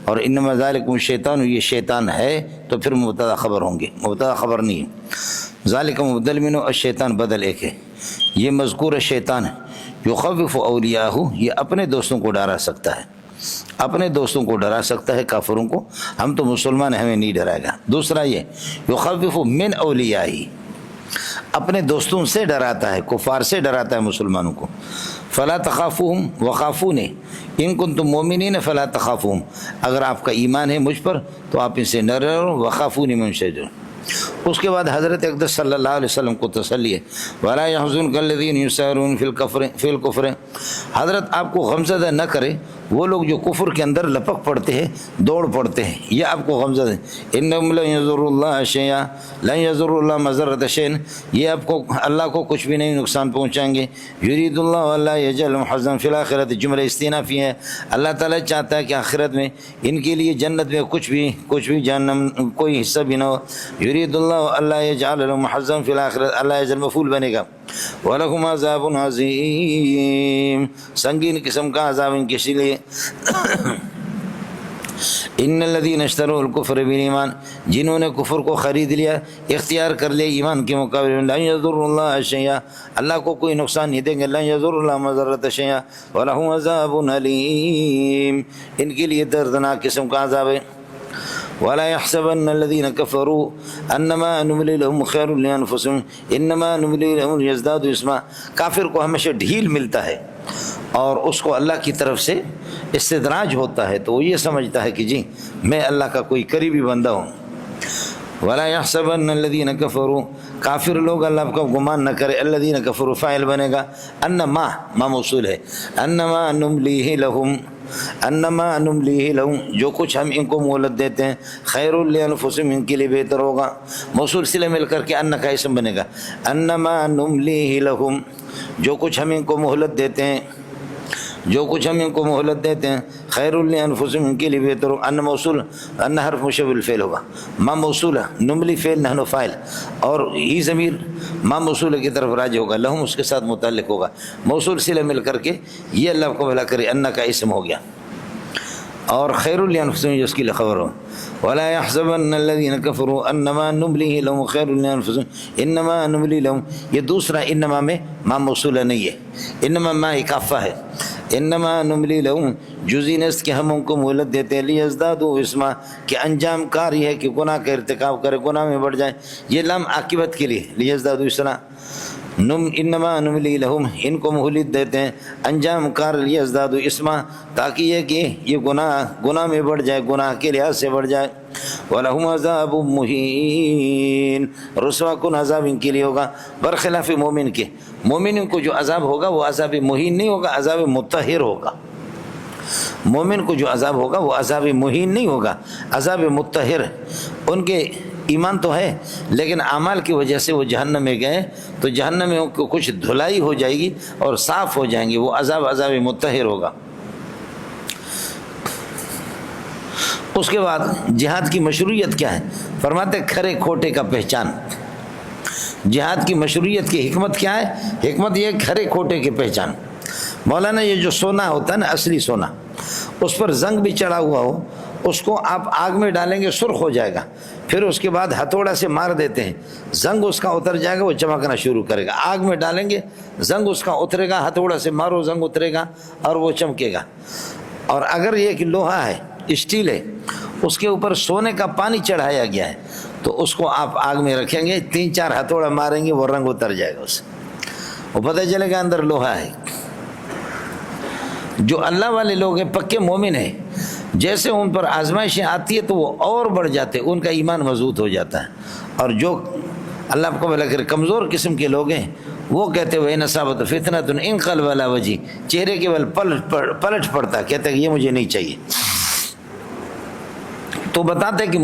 Speaker 1: اور انما ذالکم الشیطان، یہ شیطان ہے، تو پھر مبتدا خبر ہوں گے، مبتدا خبر نہیں ہے۔ ذالک مبدل منہ، الشیطان بدل ایک ہے، یہ مذکور شیطان ہے، یخوف اولیاءہ، یہ اپنے دوستوں کو ڈرا سکتا ہے، اپنے دوستوں کو ڈرا سکتا ہے، کافروں کو، ہم تو مسلمان ہیں ہمیں نہیں ڈرائے گا۔ دوسرا یہ یخوف من اولیائی، اپنے دوستوں سے ڈراتا ہے، کفار سے ڈراتا ہے مسلمانوں کو۔ فلا تخافوہم وخافونی ان کنتم مومنین فلا تخافوہم، اگر آپ کا ایمان ہے مجھ پر تو آپ ان سے نہ ڈرو، وخافونی من شیء۔ اس کے بعد حضرت اقدس صلی اللہ علیہ وسلم کو تسلی ہے، ولا يحزنك الذين يسارعون في الكفر، حضرت آپ کو غمزدہ نہ کرے وہ لوگ جو کفر کے اندر لپک پڑتے ہیں، دوڑ پڑتے ہیں، یہ آپ کو غمزدہ ہے۔ انہم لن يضروا الله شيئا، لن يضروا الله مضرة شيء، یہ آپ کو اللہ کو کچھ بھی نہیں نقصان پہنچائیں گے۔ یرید اللہ الا یجعلهم حظا فی الآخرۃ، جملہ استئنافی ہے، اللہ تعالیٰ چاہتا ہے کہ آخرت میں ان کے لیے جنت میں کچھ بھی جہنم کوئی حصہ بھی نہ ہو۔ یرید اللہ الا یجعل لهم حظا فی الآخرۃ، اللہ یجعل مفعول بنے گا۔ وَلَكُمْ عَذَابٌ عَظِيمٌ، سنگین قسم کا عذاب ان کے لیے۔ ان الذین اشتروا الکفر بالایمان، جنہوں نے کفر کو خرید لیا، اختیار کر لیا ایمان کے مقابلے میں، لن یضروا اللہ شیئا، اللہ کو کوئی نقصان نہیں دیں گے، لن یضروا اللہ مضرۃ شیئا، ولہم عذاب علیم، ان کے لیے دردناک قسم کا عذاب ہے۔ ولا يحسبن الذين كفروا انما نملي لهم خير لانفسهم انما نملي لهم ليزدادوا اثما، کافر کو ہمیشہ ڈھیل ملتا ہے اور اس کو اللہ کی طرف سے استدراج ہوتا ہے، تو وہ یہ سمجھتا ہے کہ جی میں اللہ کا کوئی قریبی بندہ ہوں۔ ولا يحسبن الذين كفروا، کافر لوگ اللہ کا گمان نہ کرے، الذين كفروا فاعل بنے گا، انما ما موصول ہے، انما نملیہ لہم، انما نملیہ لہم، جو کچھ ہم ان کو مہلت دیتے ہیں، خیر لانفسہم، ان کے لیے بہتر ہوگا، موصول صلہ مل کر کے ان کا اسم بنے گا، انما نملیہ لہم، جو کچھ ہم ان کو مہلت دیتے ہیں، جو کچھ ہم ان کو مہلت دیتے ہیں، خیر لانفسہم، ان کے لیے بہتر ہو، ان موصول، ان حرف مشبہ بالفعل ہوگا، ما موصولہ، نملی فعل، نحن فاعل، اور ہی ضمیر ما موصولہ کی طرف راجع ہوگا، لہم اس کے ساتھ متعلق ہوگا، موصول صلہ مل کر کے یہ اللہ کو بھلا کرے ان کا اسم ہو گیا، اور خیر لانفسہم جو اس کی خبر ہو۔ ولا يحسبن الذين كفروا انما نمليه لهم خير لانفسهم انما نملي لهم، یہ دوسرا انما میں ما موصولہ نہیں ہے، انما ما کافہ ہے، انما نملی لہم، جزئی نیست کہ ہم ان کو مہلت دیتے ہیں، لیزدادوا اثما، کہ انجام کار یہ ہے کہ گناہ کا ارتکاب کرے، گناہ میں بڑھ جائیں، یہ لام عاقبت کے لیے، لیزدادوا اثما، انما نملی لہم، ان کو مہلت دیتے ہیں، انجام کار لیزدادوا اثما، تاکہ یہ کہ یہ گناہ میں بڑھ جائے، گناہ کے لحاظ سے بڑھ جائے۔ وَلَهُمْ عَذَابٌ مُّهِينٌ، رسوا کن عذاب ان کے لیے ہوگا، برخلاف مومن کے، مومن کو جو عذاب ہوگا وہ عذاب مہین نہیں ہوگا، عذاب مطہر ہوگا۔ مومن کو جو عذاب ہوگا وہ عذاب مہین نہیں ہوگا، عذاب مطہر، ان کے ایمان تو ہے لیکن اعمال کی وجہ سے وہ جہنم میں گئے تو جہنم میں ان کو کچھ دھلائی ہو جائے گی اور صاف ہو جائیں گے، وہ عذاب مطہر ہوگا۔ اس کے بعد جہاد کی مشروعیت کیا ہے؟ فرماتے کھرے کھوٹے کا پہچان. جہاد کی مشروعیت کی حکمت کیا ہے؟ حکمت یہ کھرے کھوٹے کی پہچان. مولانا یہ جو سونا ہوتا ہے نا، اصلی سونا، اس پر زنگ بھی چڑھا ہوا ہو، اس کو آپ آگ میں ڈالیں گے سرخ ہو جائے گا، پھر اس کے بعد ہتھوڑا سے مار دیتے ہیں، زنگ اس کا اتر جائے گا، وہ چمکنا شروع کرے گا. آگ میں ڈالیں گے زنگ اس کا اترے گا، ہتھوڑا سے مارو زنگ اترے گا اور وہ چمکے گا. اور اگر یہ کہ لوہا ہے، اسٹیل ہے، اس کے اوپر سونے کا پانی چڑھایا گیا ہے، تو اس کو آپ آگ میں رکھیں گے، 3-4 ہتھوڑا ماریں گے، وہ رنگ اتر جائے گا، اس وہ پتہ چلے گا اندر لوہا ہے. جو اللہ والے لوگ ہیں، پکے مومن ہیں، جیسے ان پر آزمائشیں آتی ہے تو وہ اور بڑھ جاتے، ان کا ایمان مضبوط ہو جاتا ہے. اور جو اللہ آپ کو بھلا کرے کمزور قسم کے لوگ ہیں، وہ کہتے ہوئے نصابت فتنۃ انقلب علی وجہی، چہرے کے بل پلٹ پڑتا، کہتے ہیں کہ یہ مجھے نہیں چاہیے. تو بتاتے ہیں کہ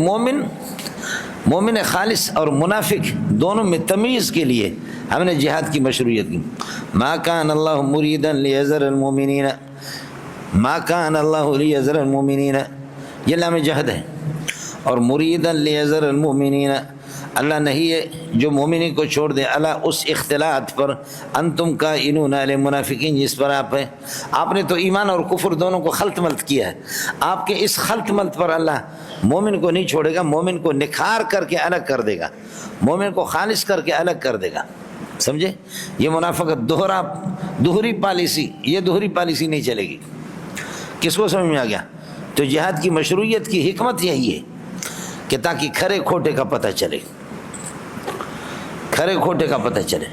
Speaker 1: مومن خالص اور منافق دونوں میں تمیز کے لیے ہم نے جہاد کی مشروعیت کی. ما کان اللہ مریدا لیذر المؤمنین، ما کان اللہ لیذر المؤمنین، یہ لام جہد ہے. اور مریدا لیذر المؤمنین، اللہ نہیں ہے جو مومنین کو چھوڑ دے اللہ اس اختلاط پر، انتم کائنون علی منافقین، جس پر آپ ہیں. آپ نے تو ایمان اور کفر دونوں کو خلط ملط کیا ہے. آپ کے اس خلط ملط پر اللہ مومن کو نہیں چھوڑے گا، مومن کو نکھار کر کے الگ کر دے گا، مومن کو خالص کر کے الگ کر دے گا. سمجھے؟ یہ منافقت دوہری پالیسی، یہ دوہری پالیسی نہیں چلے گی. کس کو سمجھ میں آ گیا؟ تو جہاد کی مشروعیت کی حکمت یہی ہے کہ تاکہ کھرے کھوٹے کا پتہ چلے، کھرے کھوٹے کا پتہ چلے.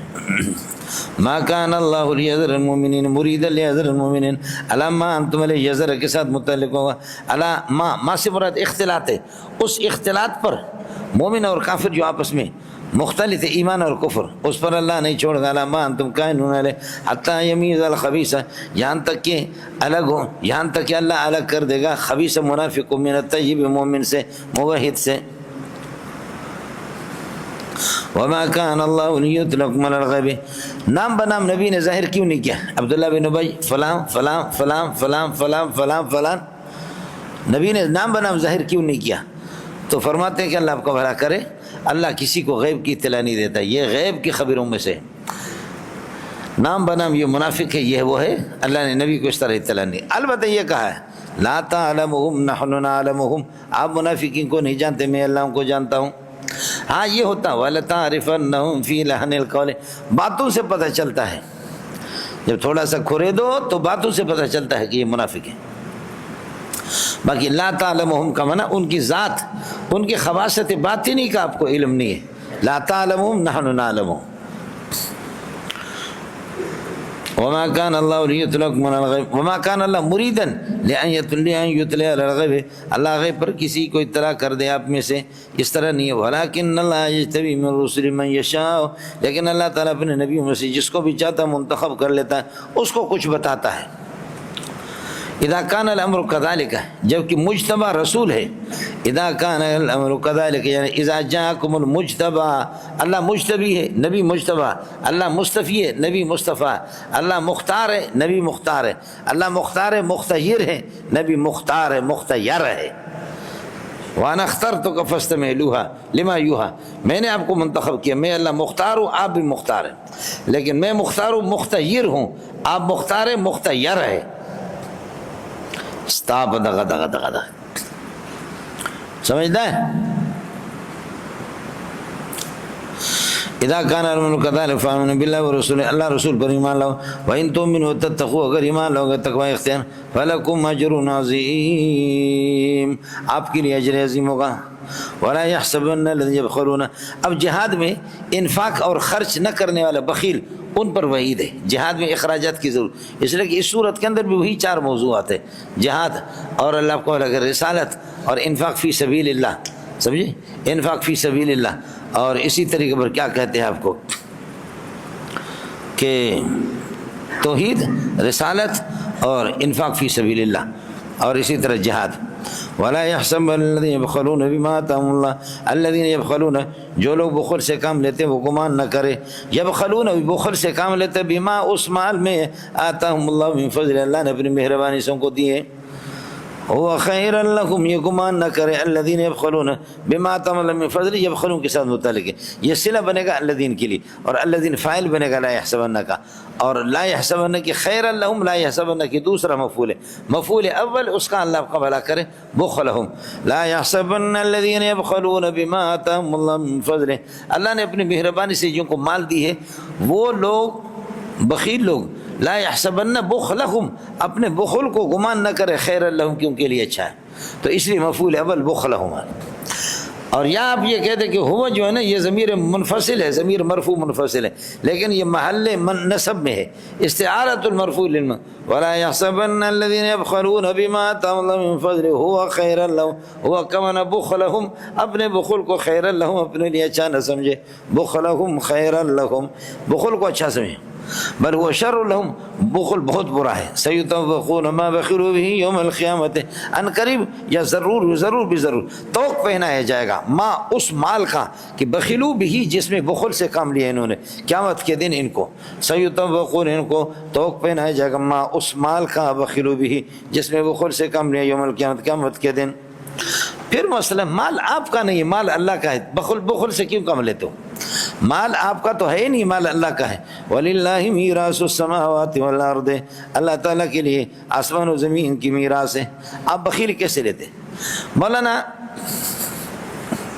Speaker 1: ما کان اللہ لیذر المؤمنین مریدا لیذر المؤمنین الا ما انتم علیہ، یذر کے ساتھ متعلق ہوگا الا ما سے مراد اختلاط ہے. اس اختلاط پر مومن اور کافر جو آپس میں مختلف ایمان اور کفر، اس پر اللہ نہیں چھوڑ گا. ما انتم کائنون علیہ حتی یمیز الخبیث، یہاں تک کہ الگ ہو، یہاں تک کہ اللہ الگ کر دے گا خبیث منافق من الطیب، مومن سے، موحد سے. وما کان اللہ لیطلعکم علی الغیب، نام بنام نبی نے ظاہر کیوں نہیں کیا؟ عبداللہ بن ابی فلاں فلاں فلاں فلاں فلاں فلاں فلاں، نبی نے نام بنام ظاہر کیوں نہیں کیا؟ تو فرماتے ہیں کہ اللہ آپ کو بھلا کرے، اللہ کسی کو غیب کی اطلاع نہیں دیتا، یہ غیب کی خبروں میں سے. نام بنام یہ منافق ہے، یہ وہ ہے، اللہ نے نبی کو اس طرح اطلاع نہیں. البتہ یہ کہا ہے لا تعلمهم نحن نعلمهم، آپ منافقین کو نہیں جانتے، میں اللہ ان کو جانتا ہوں. ہاں یہ ہوتا وَلَتَعْرِفَنَّهُمْ فِي لَحْنِ الْقَوْلِ، باتوں سے پتہ چلتا ہے، جب تھوڑا سا کھرے دو تو باتوں سے پتہ چلتا ہے کہ یہ منافق ہے. باقی لا تعلمهم کا معنی ان کی ذات، ان کی خواصت باطنی کا آپ کو علم نہیں ہے. لا تعلمهم نحن نعلمهم. وما كان الله ليطلعكم على الغيب وما كان الله مريدا لأن يطلع على الغيب، اللہ غیب پر کسی کو اطلاع کر دے آپ میں سے، اس طرح نہیں ہے. ولكن الله يجتبي من الرسل من يشاء، لیکن اللہ تعالیٰ اپنے نبیوں میں سے جس کو بھی چاہتا منتخب کر لیتا ہے، اس کو کچھ بتاتا ہے. اذا کان الامر کذالک، جبکہ مجتبی رسول ہے. اذا کان الامر کذالک یعنی اذا جاءکم المجتبی، اللہ مجتبی ہے، نبی مجتبی، اللہ مصطفی ہے، نبی مصطفی، اللہ مختار ہے، نبی مختار ہے، اللہ مختار ہے، مختیر ہے، نبی مختار ہے، مختیر ہے. وانا اخترتک فاستمع لما یوحی، میں نے آپ کو منتخب کیا، میں اللہ مختار ہوں، آپ بھی مختار ہیں، لیکن میں مختار ہوں، مختیر ہوں، آپ مختار ہیں، مختیر ہے. استاپ دغا دغا دغا دغا، سمجھتا ہے؟ اذا کان الامر کذالک فآمنوا باللہ ورسولہ، اللہ رسول پر ایمان لاؤ. وإن تؤمنوا وتتقوا، اگر ایمان لاؤ گے تقوی اختیار، فلکم اجر عظیم، آپ کے لیے اجر عظیم ہوگا. ولا يحسبن الذين يبخلون، اب جہاد میں انفاق اور خرچ نہ کرنے والا بخیل، ان پر وعید ہے. جہاد میں اخراجات کی ضرورت، اس لیے کہ اس صورت کے اندر بھی وہی 4 موضوعات ہیں، جہاد اور اللہ کو اگر رسالت اور انفاق فی سبیل اللہ، سمجھے؟ انفاق فی سبیل اللہ. اور اسی طریقے پر کیا کہتے ہیں آپ کو کہ توحید، رسالت اور انفاق فی سبیل اللہ، اور اسی طرح جہاد. ولا يحسب الذين يبخلون بما آتاهم الله، الذين يبخلون، جو لوگ بخل سے کام لیتے ہیں وہ گمان نہ کرے. یبخلون، بخل سے کام لیتے بما، اس مال میں آتاهم الله من فضل، اللہ نے اپنی مہربانی سے ان کو دیے. هو خیر لکم، یہ گمان نہ کرے الذین یبخلون بما آتاہم اللہ من فضل، یبخلون کے ساتھ متعلق ہے، یہ صلہ بنے گا الذین کے لیے، اور الذین فاعل بنے گا لا یحسبن کا، اور لا یحسبن کی خیر لہم، لا یحسبن کی دوسرا مفعول ہے، مفعول اول اس کا اللہ کا بھلا کرے بخلہم، لا یحسبن الذین یبخلون بما آتاہم اللہ من فضل، اللہ نے اپنی مہربانی سے جن کو مال دی ہے وہ لوگ بخیل لوگ، لا یحسبن بخلہم، اپنے بخل کو گمان نہ کرے خیر لہم کہ ان کے لیے اچھا ہے، تو اس لیے مفعول اول بخلہم ہے۔ اور یہاں آپ یہ کہتے کہ ہوا جو ہے نا یہ ضمیر منفصل ہے، ضمیر مرفوع منفصل ہے، لیکن یہ محل نصب میں ہے، استعارۃ المرفوع ولا يحسبن الذين يبخلون بما آتاهم الله من فضله هو خيرا لهم، هو كما بخلهم، اپنے بخل کو خیرا لهم اپنے لیے اچھا نہ سمجھے، بخلهم خیرا لهم، بخل کو اچھا سمجھے، بل وہ شر لہم، بخل بہت برا ہے، سیطوقون ما بخلوا به یوم القیامت، ان قریب یا ضرور بضرور توق پہنایا جائے گا ما اس مال کا کہ بخلوا به جس میں بخل سے کام لیا انہوں نے، قیامت کے دن ان کو سیطوقون ان کو توق پہنایا جائے گا ما اس مال کا بخلوا به جس میں بخل سے کام لیا یوم القیامت قیامت کے دن۔ پھر مسئلہ مال آپ کا نہیں، مال اللہ کا ہے، بخل سے کیوں کام لیتے ہو؟ مال آپ کا تو ہے نہیں، مال اللہ کا ہے، وَلِلَّهِ مِيرَاثُ السَّمَاوَاتِ وَالْأَرْضِ، اللہ تعالیٰ کے لیے آسمان و زمین کی میراث ہے، آپ بخیل کیسے لیتے؟ مولانا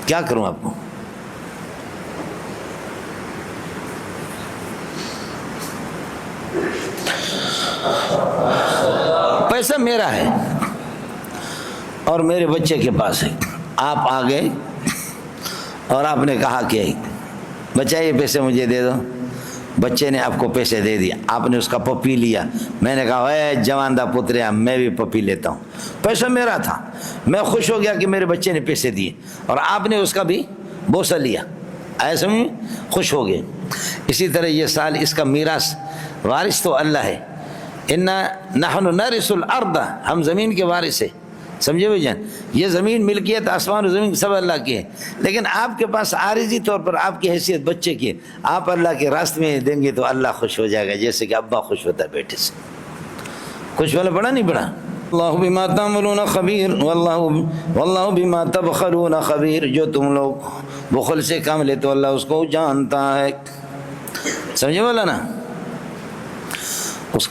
Speaker 1: کیا کروں آپ کو؟ پیسہ میرا ہے اور میرے بچے کے پاس ہے، آپ آ گئے اور آپ نے کہا کہ بچہ یہ پیسے مجھے دے دو، بچے نے آپ کو پیسے دے دیا، آپ نے اس کا پپی لیا، میں نے کہا اے جواندہ پتریا میں بھی پپی لیتا ہوں، پیسہ میرا تھا، میں خوش ہو گیا کہ میرے بچے نے پیسے دیے اور آپ نے اس کا بھی بوسہ لیا، ایسے میں خوش ہو گئے۔ اسی طرح یہ سال اس کا میراث وارث تو اللہ ہے، انا نحن نرث الارض، ہم زمین کے وارث ہیں، سمجھے بھائی جان، یہ زمین ملکیت آسمان و زمین سب اللہ کی ہے، لیکن آپ کے پاس عارضی طور پر آپ کی حیثیت بچے کی، آپ اللہ کے راستے میں دیں گے تو اللہ خوش ہو جائے گا، جیسے کہ ابا خوش ہوتا ہے بیٹے سے۔ خوش والا پڑھا نہیں پڑھا؟ اللہ بما تعملون خبیر، واللہ بما تبخلون خبیر، جو تم لوگ بخل سے کام لیتے ہو اللہ اس کو جانتا ہے، سمجھے والا نا،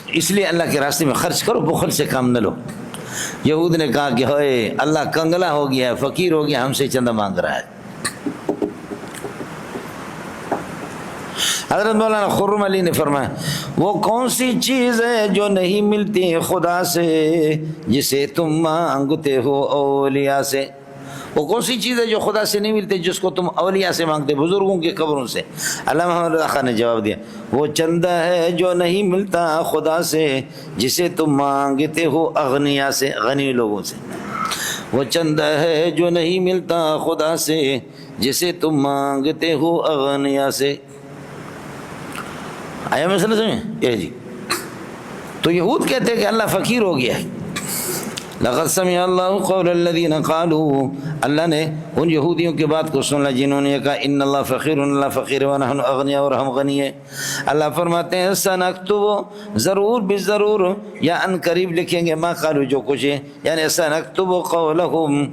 Speaker 1: اس لیے اللہ کے راستے میں خرچ کرو، بخل سے کام نہ لو۔ یہود نے کہا کہ ہوئے اللہ کنگلا ہو گیا ہے، فقیر ہو گیا، ہم سے چندہ مانگ رہا ہے۔ حضرت مولانا خرم علی نے فرمایا وہ کون سی چیز ہے جو نہیں ملتی خدا سے جسے تم مانگتے ہو اولیاء سے، وہ کون سی چیز ہے جو خدا سے نہیں ملتی جس کو تم اولیاء سے مانگتے، بزرگوں کی قبروں سے؟ علامہ محمد رضا خان نے جواب دیا وہ چندہ ہے جو نہیں ملتا خدا سے جسے تم مانگتے ہو اغنیاء سے، غنی لوگوں سے، وہ چندہ ہے جو نہیں ملتا خدا سے جسے تم مانگتے ہو اغنیاء سے۔ آیا مسئلہ سمجھیں؟ یہ جی تو یہود کہتے ہیں کہ اللہ فقیر ہو گیا ہے، لقد سمع اللہ قول الذین قالوا، اللہ نے ان یہودیوں کی بات کو سنا جنہوں نے کہا ان اللہ فقیر، اللہ فقیر ونحن اغنیاء، اور ہم غنی ہیں۔ اللہ فرماتے ہیں سنکتب، ضرور بالضرور یا ان قریب لکھیں گے، ما قالوا جو کچھ ہے، یعنی سنکتب قولہم،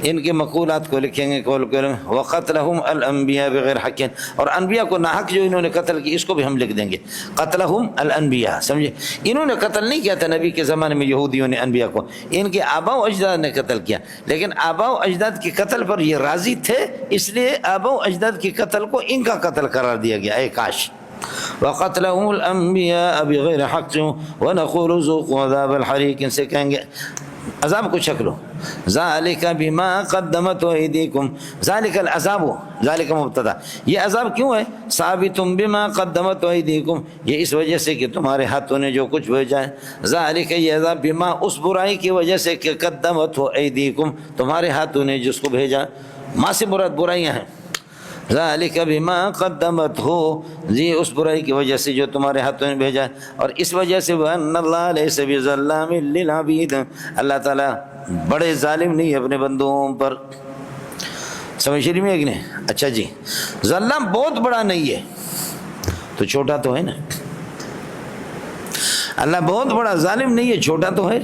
Speaker 1: ان کے مقولات کو لکھیں گے، قول کریں، وقتلہم الانبیاء بغیر حق، اور انبیاء کو ناحق جو انہوں نے قتل کی اس کو بھی ہم لکھ دیں گے، قتلہم الانبیاء، سمجھے؟ انہوں نے قتل نہیں کیا تھا نبی کے زمانے میں، یہودیوں نے انبیاء کو، ان کے آباء و اجداد نے قتل کیا، لیکن آباء و اجداد کے قتل پر یہ راضی تھے، اس لیے آباء و اجداد کے قتل کو ان کا قتل قرار دیا گیا، اے کاش۔ وَقَتْلَهُمُ الْأَنْبِيَاءَ بِغَيْرِ حَقٍّ وَنَقُولُ ذُوقُوا عَذَابَ الْحَرِيقِ، ان سے کہیں گے عذاب کو چکھ لو، ذَلِكَ بِمَا قَدَّمَتْ أَيْدِيكُمْ، ذَلِكَ الْعَذَابُ، ذَلِكَ مبتدا، یہ عذاب کیوں ہے؟ ثَابِتٌ بِمَا قَدَّمَتْ أَيْدِيكُمْ، یہ اس وجہ سے کہ تمہارے ہاتھوں نے جو کچھ بھیجا ہے، ذَلِكَ یہ عذاب بِمَا، اس برائی کی وجہ سے کہ قَدَّمَتْ أَيْدِيكُمْ، تمہارے ہاتھوں نے جس کو بھیجا، ماں سے مراد برائیاں ہیں، ذالک بما قدمت ہو، یہ اس برائی کی وجہ سے جو تمہارے ہاتھوں نے بھیجا، اور اس وجہ سے وَأَنَّ اللَّهَ لَيْسَ بِظَلَّامٍ لِّلْعَبِيدِ، اللہ تعالیٰ بڑے ظالم نہیں ہے اپنے بندوں پر، سمجھ رہی میں کہ نہیں؟ اچھا جی، ظلام بہت بڑا نہیں ہے تو چھوٹا تو ہے نا، اللہ بہت بڑا ظالم نہیں ہے، چھوٹا تو ہے۔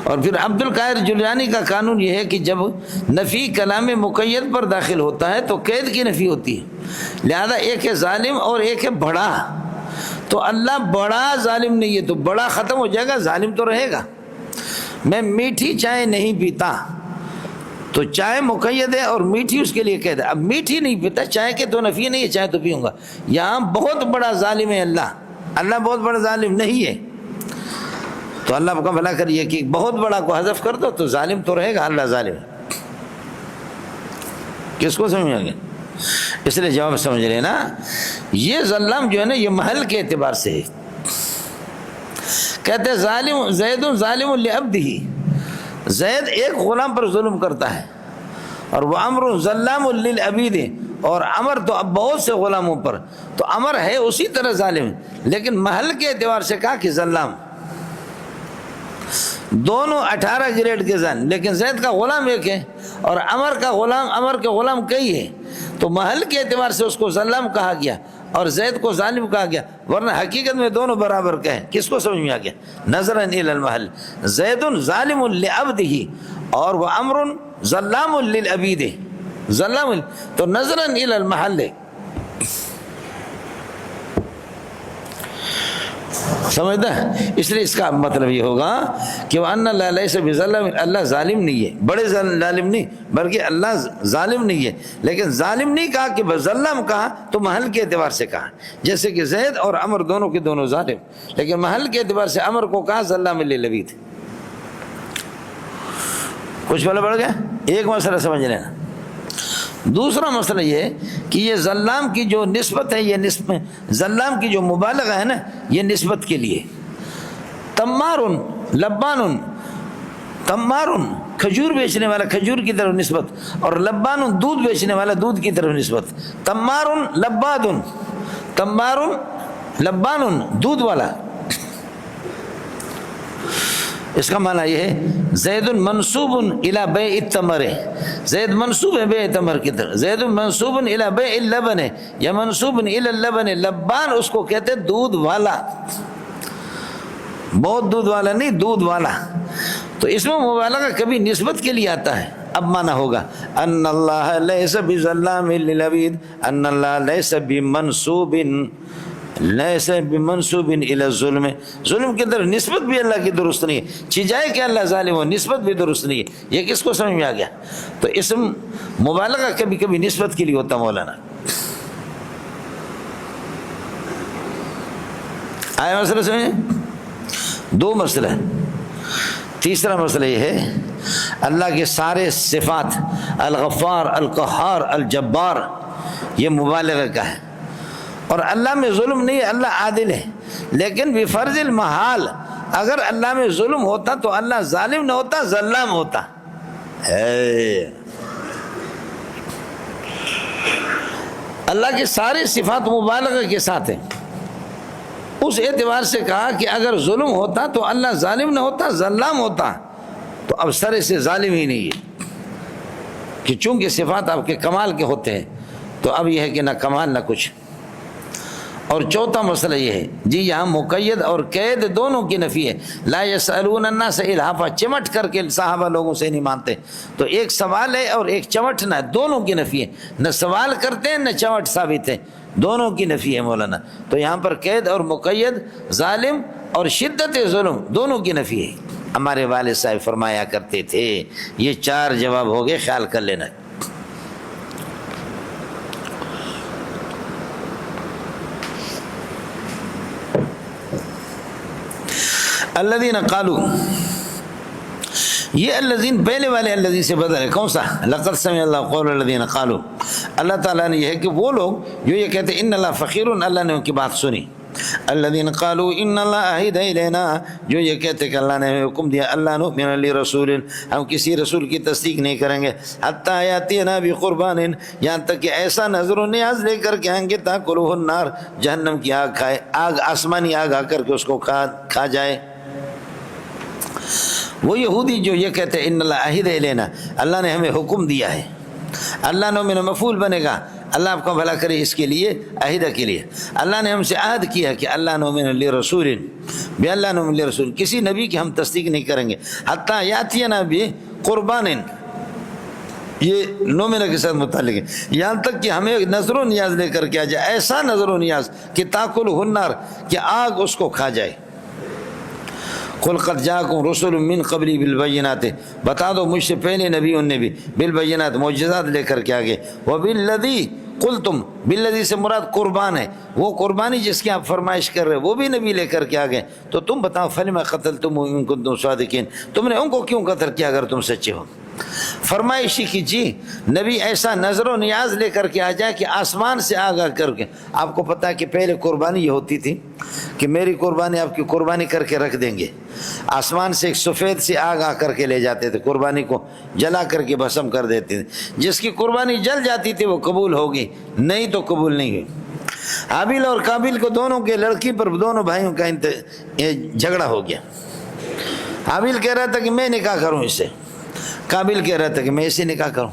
Speaker 1: اور پھر عبد القاہر جیلانی کا قانون یہ ہے کہ جب نفی کلام مقید پر داخل ہوتا ہے تو قید کی نفی ہوتی ہے، لہذا ایک ہے ظالم اور ایک ہے بڑا، تو اللہ بڑا ظالم نہیں ہے، تو بڑا ختم ہو جائے گا، ظالم تو رہے گا۔ میں میٹھی چائے نہیں پیتا، تو چائے مقید ہے اور میٹھی اس کے لیے قید ہے۔ اب میٹھی نہیں پیتا، چائے کے تو نفی نہیں ہے، چائے تو پیوں گا۔ یہاں بہت بڑا ظالم ہے اللہ بہت بڑا ظالم نہیں ہے، تو اللہ کا بھلا کریے کہ بہت بڑا کو حذف کر دو تو ظالم تو رہے گا، اللہ ظالم ہے۔ کس کو سمجھ آ گیا؟ اس لیے جواب سمجھ رہے نا، یہ ظلم جو ہے نا یہ محل کے اعتبار سے ہے۔ کہتے ظالم زید ظالم لعبدہ، زید ایک غلام پر ظلم کرتا ہے، اور وہ عمر ظلام للعبید، اور عمر تو اب بہت سے غلاموں پر، تو عمر ہے اسی طرح ظالم، لیکن محل کے اعتبار سے کہا کہ ظلام، دونوں 18 گریڈ کے زن، لیکن زید کا غلام ایک ہے اور عمر کے غلام کئی ہے، تو محل کے اعتبار سے اس کو ظلام کہا گیا اور زید کو ظالم کہا گیا، ورنہ حقیقت میں دونوں برابر کے ہیں۔ کس کو سمجھ میں آ گیا؟ نظرا الی المحل، زید ظالم لعبدہ اور وہ عمر ظلام للعبید، ظلام تو نظرا الی المحل ہے۔ سمجھتا ہے؟ اس لیے اس کا مطلب یہ ہوگا کہ وَأَنَّ اللَّهَ لَيْسَ بِظَلَّامٍ، اللہ ظالم نہیں ہے، بڑے ظالم نہیں، بلکہ اللہ ظالم نہیں ہے، لیکن ظالم نہیں کہا کہ ظلم کہا تو محل کے اعتبار سے کہا، جیسے کہ زید اور عمر دونوں کے دونوں ظالم، لیکن محل کے اعتبار سے عمر کو کہا ظلام للعبید۔ کچھ بلا بڑھ گیا؟ ایک مسئلہ سمجھ لینا۔ دوسرا مسئلہ یہ ہے کہ یہ ظلام کی جو نسبت ہے، یہ نسبت ظلام کی جو مبالغہ ہے نا، یہ نسبت کے لیے، تمار لبان، تمار کھجور بیچنے والا کھجور کی طرف نسبت، اور لبان دودھ بیچنے والا دودھ کی طرف نسبت، تمار لباد، تمار لبان دودھ والا، اس کا معنی یہ ہے زید منصوب الی بیع التمر، زید منصوب ہے بیع تمر کی طرف، زید منصوب الی بیع اللبن، یا منصوب الی اللبن، لبان اس کو کہتے ہیں دودھ والا، بہت دودھ والا نہیں، دودھ والا۔ تو اس میں مبالغہ کبھی نسبت کے لیے آتا ہے۔ اب معنی ہوگا ان اللہ لیس بظلام للعبید، ان اللہ لیس بمنصوب، لیس بمنصوب الی الظلم، ظلم کی طرف نسبت بھی اللہ کی درست نہیں ہے، چھجائے کہ اللہ ظالم ہو، نسبت بھی درست نہیں ہے۔ یہ کس کو سمجھ میں آ گیا؟ تو اسم مبالغہ کبھی کبھی نسبت کے لیے ہوتا مولانا۔ آیا مسئلہ سمجھیں؟ دو مسئلہ ہے۔ تیسرا مسئلہ یہ ہے اللہ کے سارے صفات، الغفار، القہار، الجبار، یہ مبالغہ کا ہے، اور اللہ میں ظلم نہیں ہے، اللہ عادل ہے، لیکن بفرض المحال اگر اللہ میں ظلم ہوتا تو اللہ ظالم نہ ہوتا، ظلام ہوتا ہے۔ اللہ کے سارے صفات مبالغہ کے ساتھ ہیں، اس اعتبار سے کہا کہ اگر ظلم ہوتا تو اللہ ظالم نہ ہوتا، ظلام ہوتا، تو اب سرے سے ظالم ہی نہیں ہے، کہ چونکہ صفات آپ کے کمال کے ہوتے ہیں تو اب یہ ہے کہ نہ کمال نہ کچھ۔ اور چوتھا مسئلہ یہ ہے جی، یہاں مقید اور قید دونوں کی نفی ہے، لا یسألون الناس الحافا، چمٹ کر کے صحابہ لوگوں سے نہیں مانتے، تو ایک سوال ہے اور ایک چمٹنا ہے، دونوں کی نفی ہے، نہ سوال کرتے ہیں نہ چمٹ ثابت ہے، دونوں کی نفی ہے مولانا۔ تو یہاں پر قید اور مقید، ظالم اور شدت ظلم، دونوں کی نفی ہے۔ ہمارے والد صاحب فرمایا کرتے تھے، یہ 4 جواب ہو گئے، خیال کر لینا۔ الذین قالوا، یہ الذین پہلے والے الذین سے بدل ہے، کون سا؟ لقد سمع اللہ قول الذین قالوا، اللہ تعالیٰ نے یہ ہے کہ وہ لوگ جو یہ کہتے ہیں ان اللہ فقیر، اللہ نے ان کی بات سنی۔ الذین قالوا ان اللہ عہد الینا، جو یہ کہتے کہ اللہ نے ہمیں حکم دیا، اللہ نؤمن لرسول، ہم کسی رسول کی تصدیق نہیں کریں گے، حتی یاتینا بقربان، یہاں تک کہ ایسا نظر و نیاز لے کر کے آئیں گے تاکلہ النار، جہنم کی آگ کھائے، آگ آسمانی آگ آ کر کے اس کو کھا جائے۔ وہ یہودی جو یہ کہتے ہیں ان اللہ عہد الینا، اللہ نے ہمیں حکم دیا ہے، اللہ نے میں مفعول بنے گا، اللہ آپ کو بھلا کرے اس کے لیے، عہدہ کے لیے، اللہ نے ہم سے عہد کیا کہ اللہ نؤمن لرسول، بیان من رسول، کسی نبی کی ہم تصدیق نہیں کریں گے حتیٰ یاتینا بقربان، یہ نومنہ کے ساتھ متعلق ہے، یہاں تک کہ ہمیں نظر و نیاز لے کر کے آ جائے، ایسا نظر و نیاز کہ تاکلہ النار، کہ آگ اس کو کھا جائے۔ قل قد جاءکم رسل من قبلی بالبینات، بتا دو مجھ سے پہلے نبیوں نے بھی بالبینات معجزات لے کر کے آگے، وبالذی قلتم، بالذی سے مراد قربان ہے، وہ قربانی جس کی آپ فرمائش کر رہے وہ بھی نبی لے کر کے آگے، تو تم بتاؤ فلما قتلتم ان کنتم صادقین، تم نے ان کو کیوں قتل کیا اگر تم سچے ہو؟ فرمائشی کی جی نبی ایسا نظر و نیاز لے کر کے آ جائے کہ آسمان سے آگ آ کر کے، آپ کو پتا ہے کہ پہلے قربانی یہ ہوتی تھی کہ میری قربانی آپ کی قربانی کر کے رکھ دیں گے، آسمان سے ایک سفید سی آگ آ کر کے لے جاتے تھے، قربانی کو جلا کر کے بھسم کر دیتے تھے، جس کی قربانی جل جاتی تھی وہ قبول ہوگی، نہیں تو قبول نہیں ہوئی۔ حابیل اور قابیل کو دونوں کے لڑکی پر دونوں بھائیوں کا جھگڑا ہو گیا، حابیل کہہ رہا تھا کہ میں نکاح کروں اس سے، قابل کہہ رہا تھا کہ میں اسے نکاح کروں۔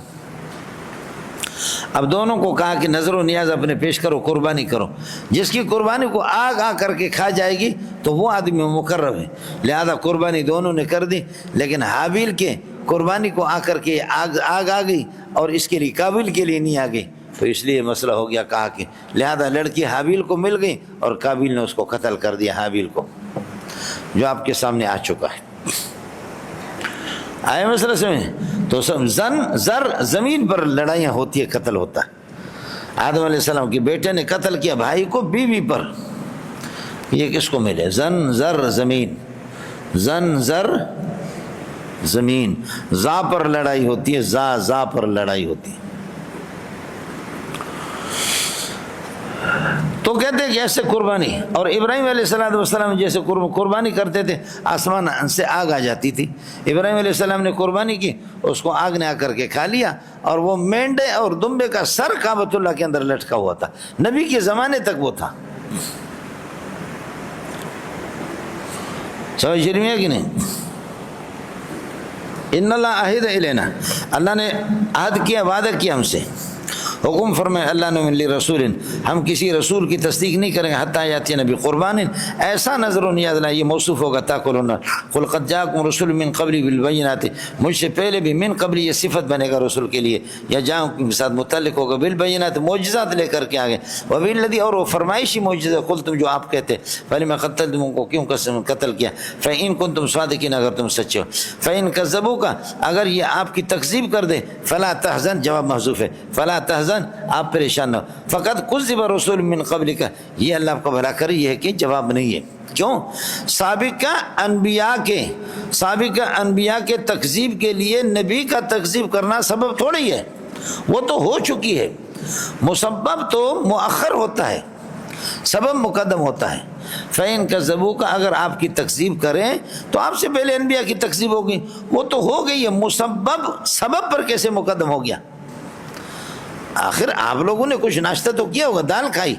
Speaker 1: اب دونوں کو کہا کہ نظر و نیاز اپنے پیش کرو، قربانی کرو، جس کی قربانی کو آگ آ کر کے کھا جائے گی تو وہ آدمی مقرب ہے، لہذا قربانی دونوں نے کر دی، لیکن حابیل کے قربانی کو آ کر کے آگ آ گئی اور اس کے لیے قابل کے لیے نہیں آ گئی، تو اس لیے مسئلہ ہو گیا، کہا کہ لہذا لڑکی حابیل کو مل گئی اور قابل نے اس کو قتل کر دیا، حابیل کو، جو آپ کے سامنے آ چکا ہے۔ آئے مسئلہ سمجھ؟ تو زر زمین پر لڑائیاں ہوتی ہے، قتل ہوتا ہے۔ آدم علیہ السلام کے بیٹے نے قتل کیا بھائی کو بیوی پر، یہ کس کو ملے؟ زر زمین، زر زمین، زا پر لڑائی ہوتی ہے، زا پر لڑائی ہوتی ہے۔ تو کہتے ہیں کہ ایسے قربانی، اور ابراہیم علیہ السلام جیسے قربانی کرتے تھے آسمان سے آگ آ جاتی تھی، ابراہیم علیہ السلام نے قربانی کی، اس کو آگ نے آ کر کے کھا لیا، اور وہ مینڈے اور دمبے کا سر کعبۃ اللہ کے اندر لٹکا ہوا تھا، نبی کے زمانے تک وہ تھا۔ سمجھ شرمی ہے کہ نہیں؟ ان اللہ عہد الینا، اللہ نے عہد کیا، وعدہ کیا ہم سے، حکم فرمائے اللہ نے من رسول، ہم کسی رسول کی تصدیق نہیں کریں گے حتیٰ یاتینا بقربان، ایسا نظر و نیاز لائے، یہ موصوف ہوگا تاکل النار۔ قل قد جاءکم رسول من قبلی بالبینات، مجھ سے پہلے بھی من قبلی یہ صفت بنے گا رسول کے لیے، یا جاءکم کے ساتھ متعلق ہوگا بالبینات، معجزات لے کر کے آگے، وبالذی، اور وہ فرمائشی معجزہ قلتم جو آپ کہتے فلما قتلتم، ان کو کیوں قتل کیا، فإن کنتم صادقین، اگر تم سچے ہو، فإن کذبوک، اگر یہ آپ کی تکذیب کر دے، فلا تحزن، جواب محذوف ہے، فلا تحزن، آپ پریشان نہ ہو، فقد کذب رسول من قبلک، یہ اللہ آپ کا بھلا کرے، یہ ہے کہ جواب نہیں ہے، کیوں؟ سابقہ انبیاء کے تکذیب کے لیے نبی کا تکذیب کرنا سبب تھوڑی ہے، وہ تو ہو چکی ہے، مسبب تو مؤخر ہوتا ہے، سبب مقدم ہوتا ہے۔ فَإِن كَذَّبُوكَ، اگر آپ کی تکذیب کریں تو آپ سے پہلے انبیاء کی تکذیب ہوگی، وہ تو ہو گئی ہے، مسبب سبب پر کیسے مقدم ہو گیا؟ آخر آپ لوگوں نے کچھ ناشتہ تو کیا ہوگا، دال کھائی۔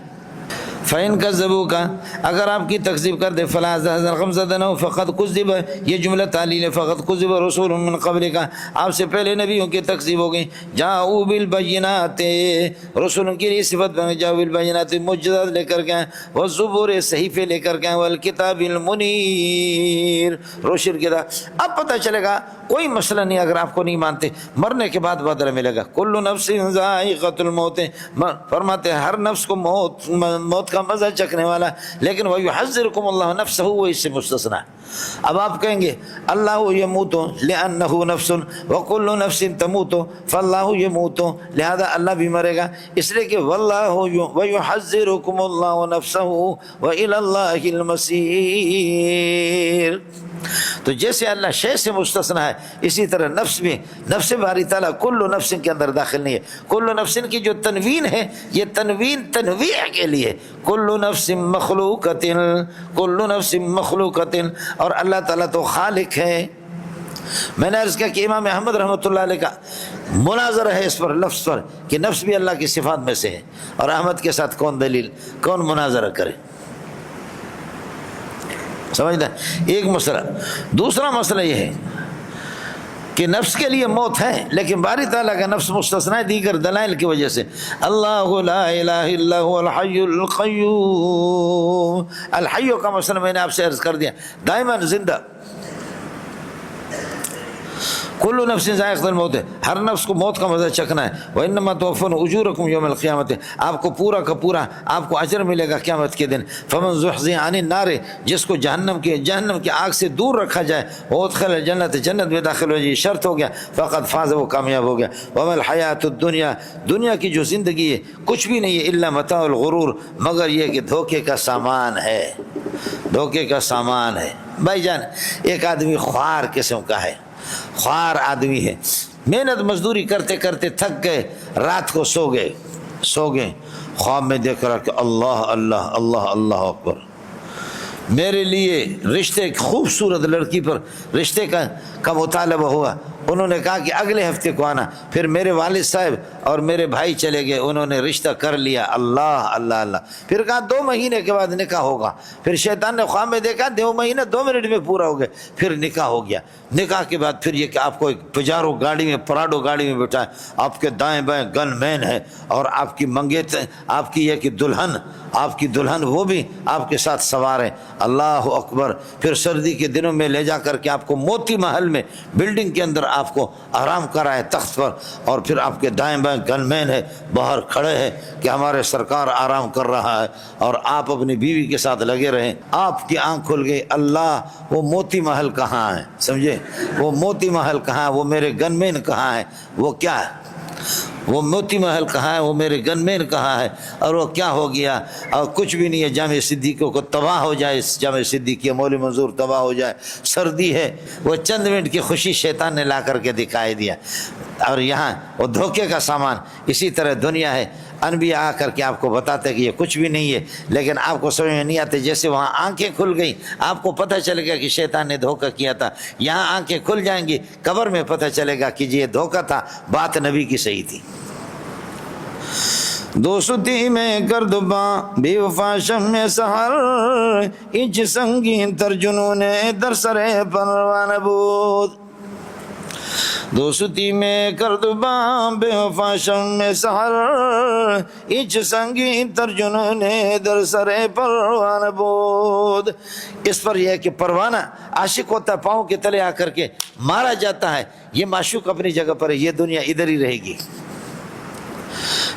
Speaker 1: فَإِن كَذَّبُوكَ، اگر آپ کی تکذیب کر دے، فَلَا تَحْزَنْ، غم زدہ نہ ہو، فَقَدْ كُذِّبَ، یہ جملہ تعلیل ہے، فَقَدْ كُذِّبَ رُسُولٌ مِّن قَبْلِكَ، آپ سے پہلے نبیوں کی تکذیب ہو گئی، جاءوا بالبینات، رسول کی لیے صفت بن، جاءوا بالبینات، معجزات لے کر کے آئے، والزبور، صحیفے لے کر کے آئے، والکتاب المنیر، روشن کتاب۔ اب پتہ چلے گا کوئی مسئلہ نہیں، اگر آپ کو نہیں مانتے، مرنے کے بعد بدلہ ملے گا، کل نفس ذائقۃ الموت، فرماتے ہیں ہر نفس کو موت کا مزہ چکھنے والا، لیکن وَيُحَذِّرُكُمُ اللَّهُ نَفْسَهُ، وہ اس سے مستثنیٰ۔ اب آپ کہیں گے اللہ یموت لأنه نفس وکل نفس تموت، فاللہ یموت، لہذا اللہ بھی مرے گا، اس لیے کہ واللہ وَيُحَذِّرُكُمُ اللَّهُ نَفْسَهُ وَإِلَى اللَّهِ الْمَصِيرُ۔ تو جیسے اللہ شے سے مستثنیٰ ہے، اسی طرح نفس بھی، نفس باری تعالیٰ کل نفس کے اندر داخل نہیں ہے۔ کل نفس کی جو تنوین ہے، یہ تنوین تنویع کے لیے، کل نفس مخلوقۃ، کل نفس مخلوقۃ، اور اللہ تعالیٰ تو خالق ہے۔ میں نے عرض کیا کہ امام احمد رحمۃ اللہ علیہ کا مناظرہ ہے اس پر، لفظ پر، کہ نفس بھی اللہ کی صفات میں سے ہے، اور احمد کے ساتھ کون دلیل، کون مناظرہ کرے؟ سمجھنا ایک مسئلہ۔ دوسرا مسئلہ یہ ہے کہ نفس کے لیے موت ہے، لیکن باری تعالیٰ کا نفس مستثنا ہے دیگر دلائل کی وجہ سے۔ اللہ لا الہ الا هو الحی القیوم، الحی کا مسئلہ میں نے آپ سے عرض کر دیا، دائما زندہ۔ کل نفس ذائقۃ الموت ہے، ہر نفس کو موت کا مزہ چکھنا ہے۔ وانما توفون اجورکم یوم القیامت، آپ کو پورا کا پورا آپ کو اجر ملے گا قیامت کے دن۔ فمن زحزح عن النار، جس کو جہنم کی آگ سے دور رکھا جائے، وادخل الجنت، جنت میں داخل ہو جائے، شرط ہو گیا، فقد فاز، وہ کامیاب ہو گیا۔ وما الحیات الدنیا، دنیا کی جو زندگی ہے کچھ بھی نہیں ہے، الا متاع الغرور، مگر یہ کہ دھوکے کا سامان ہے، دھوکے کا سامان ہے۔ بھائی جان، ایک آدمی خوار قسم کا ہے، خوار آدمی ہے، محنت مزدوری کرتے کرتے تھک گئے، رات کو سو گئے، خواب میں دیکھ رہا کہ اللہ اللہ اللہ اللہ اکبر، میرے لیے رشتے، ایک خوبصورت لڑکی پر رشتے کا مطالبہ ہوا، انہوں نے کہا کہ اگلے ہفتے کو آنا، پھر میرے والد صاحب اور میرے بھائی چلے گئے، انہوں نے رشتہ کر لیا، اللہ اللہ اللہ، پھر کہا 2 مہینے کے بعد نکاح ہوگا، پھر شیطان نے خواب میں دیکھا 2 مہینہ 2 منٹ میں پورا ہو گئے، پھر نکاح ہو گیا۔ نکاح کے بعد پھر یہ کہ آپ کو ایک پجارو گاڑی میں، پراڈو گاڑی میں بٹھائے، آپ کے دائیں بائیں گن مین ہے، اور آپ کی منگیت، آپ کی یہ کہ دلہن، آپ کی دلہن وہ بھی آپ کے ساتھ سوار ہے، اللہ اکبر۔ پھر سردی کے دنوں میں لے جا کر کے آپ کو موتی محل میں، بلڈنگ کے اندر آپ کو آرام کرائے تخت پر، اور پھر آپ کے دائیں بائیں گن مین ہے، باہر کھڑے ہیں کہ ہمارے سرکار آرام کر رہا ہے، اور آپ اپنی بیوی کے ساتھ لگے رہیں۔ آپ کی آنکھ کھل گئی، اللہ وہ موتی محل کہاں ہے، سمجھے، وہ موتی محل کہاں ہے، وہ میرے گن مین کہاں ہے، وہ کیا ہے، وہ موتی محل کہاں ہے، وہ میرے گن مین کہاں ہے، اور وہ کیا ہو گیا، اور کچھ بھی نہیں ہے، جامع صدیقیوں کو تباہ ہو جائے، جامع صدیقیہ مولوی منظور تباہ ہو جائے، سردی ہے، وہ چند منٹ کی خوشی شیطان نے لا کر کے دکھائی دیا، اور یہاں وہ دھوکے کا سامان۔ اسی طرح دنیا ہے، انبیاء آ کر کے آپ کو بتاتے کہ یہ کچھ بھی نہیں ہے، لیکن آپ کو سمجھ میں نہیں آتے، جیسے وہاں آنکھیں کھل گئیں، آپ کو پتہ چلے گا کہ شیطان نے دھوکہ کیا تھا، یہاں آنکھیں کھل جائیں گی، قبر میں پتہ چلے گا کہ یہ دھوکہ تھا، بات نبی کی صحیح تھی۔ دوستی میں گردباں بے وفا شم سحر، اج سنگین تر جنون در سر پروان بود۔ دوستی میں گردباں بے وفا شم سحر، اج سنگین تر جنون در سر پروان بود۔ اس پر یہ ہے کہ پروانہ عاشق ہوتا ہے، پاؤں کے تلے آ کر کے مارا جاتا ہے، یہ معشوق اپنی جگہ پر ہے، یہ دنیا ادھر ہی رہے گی۔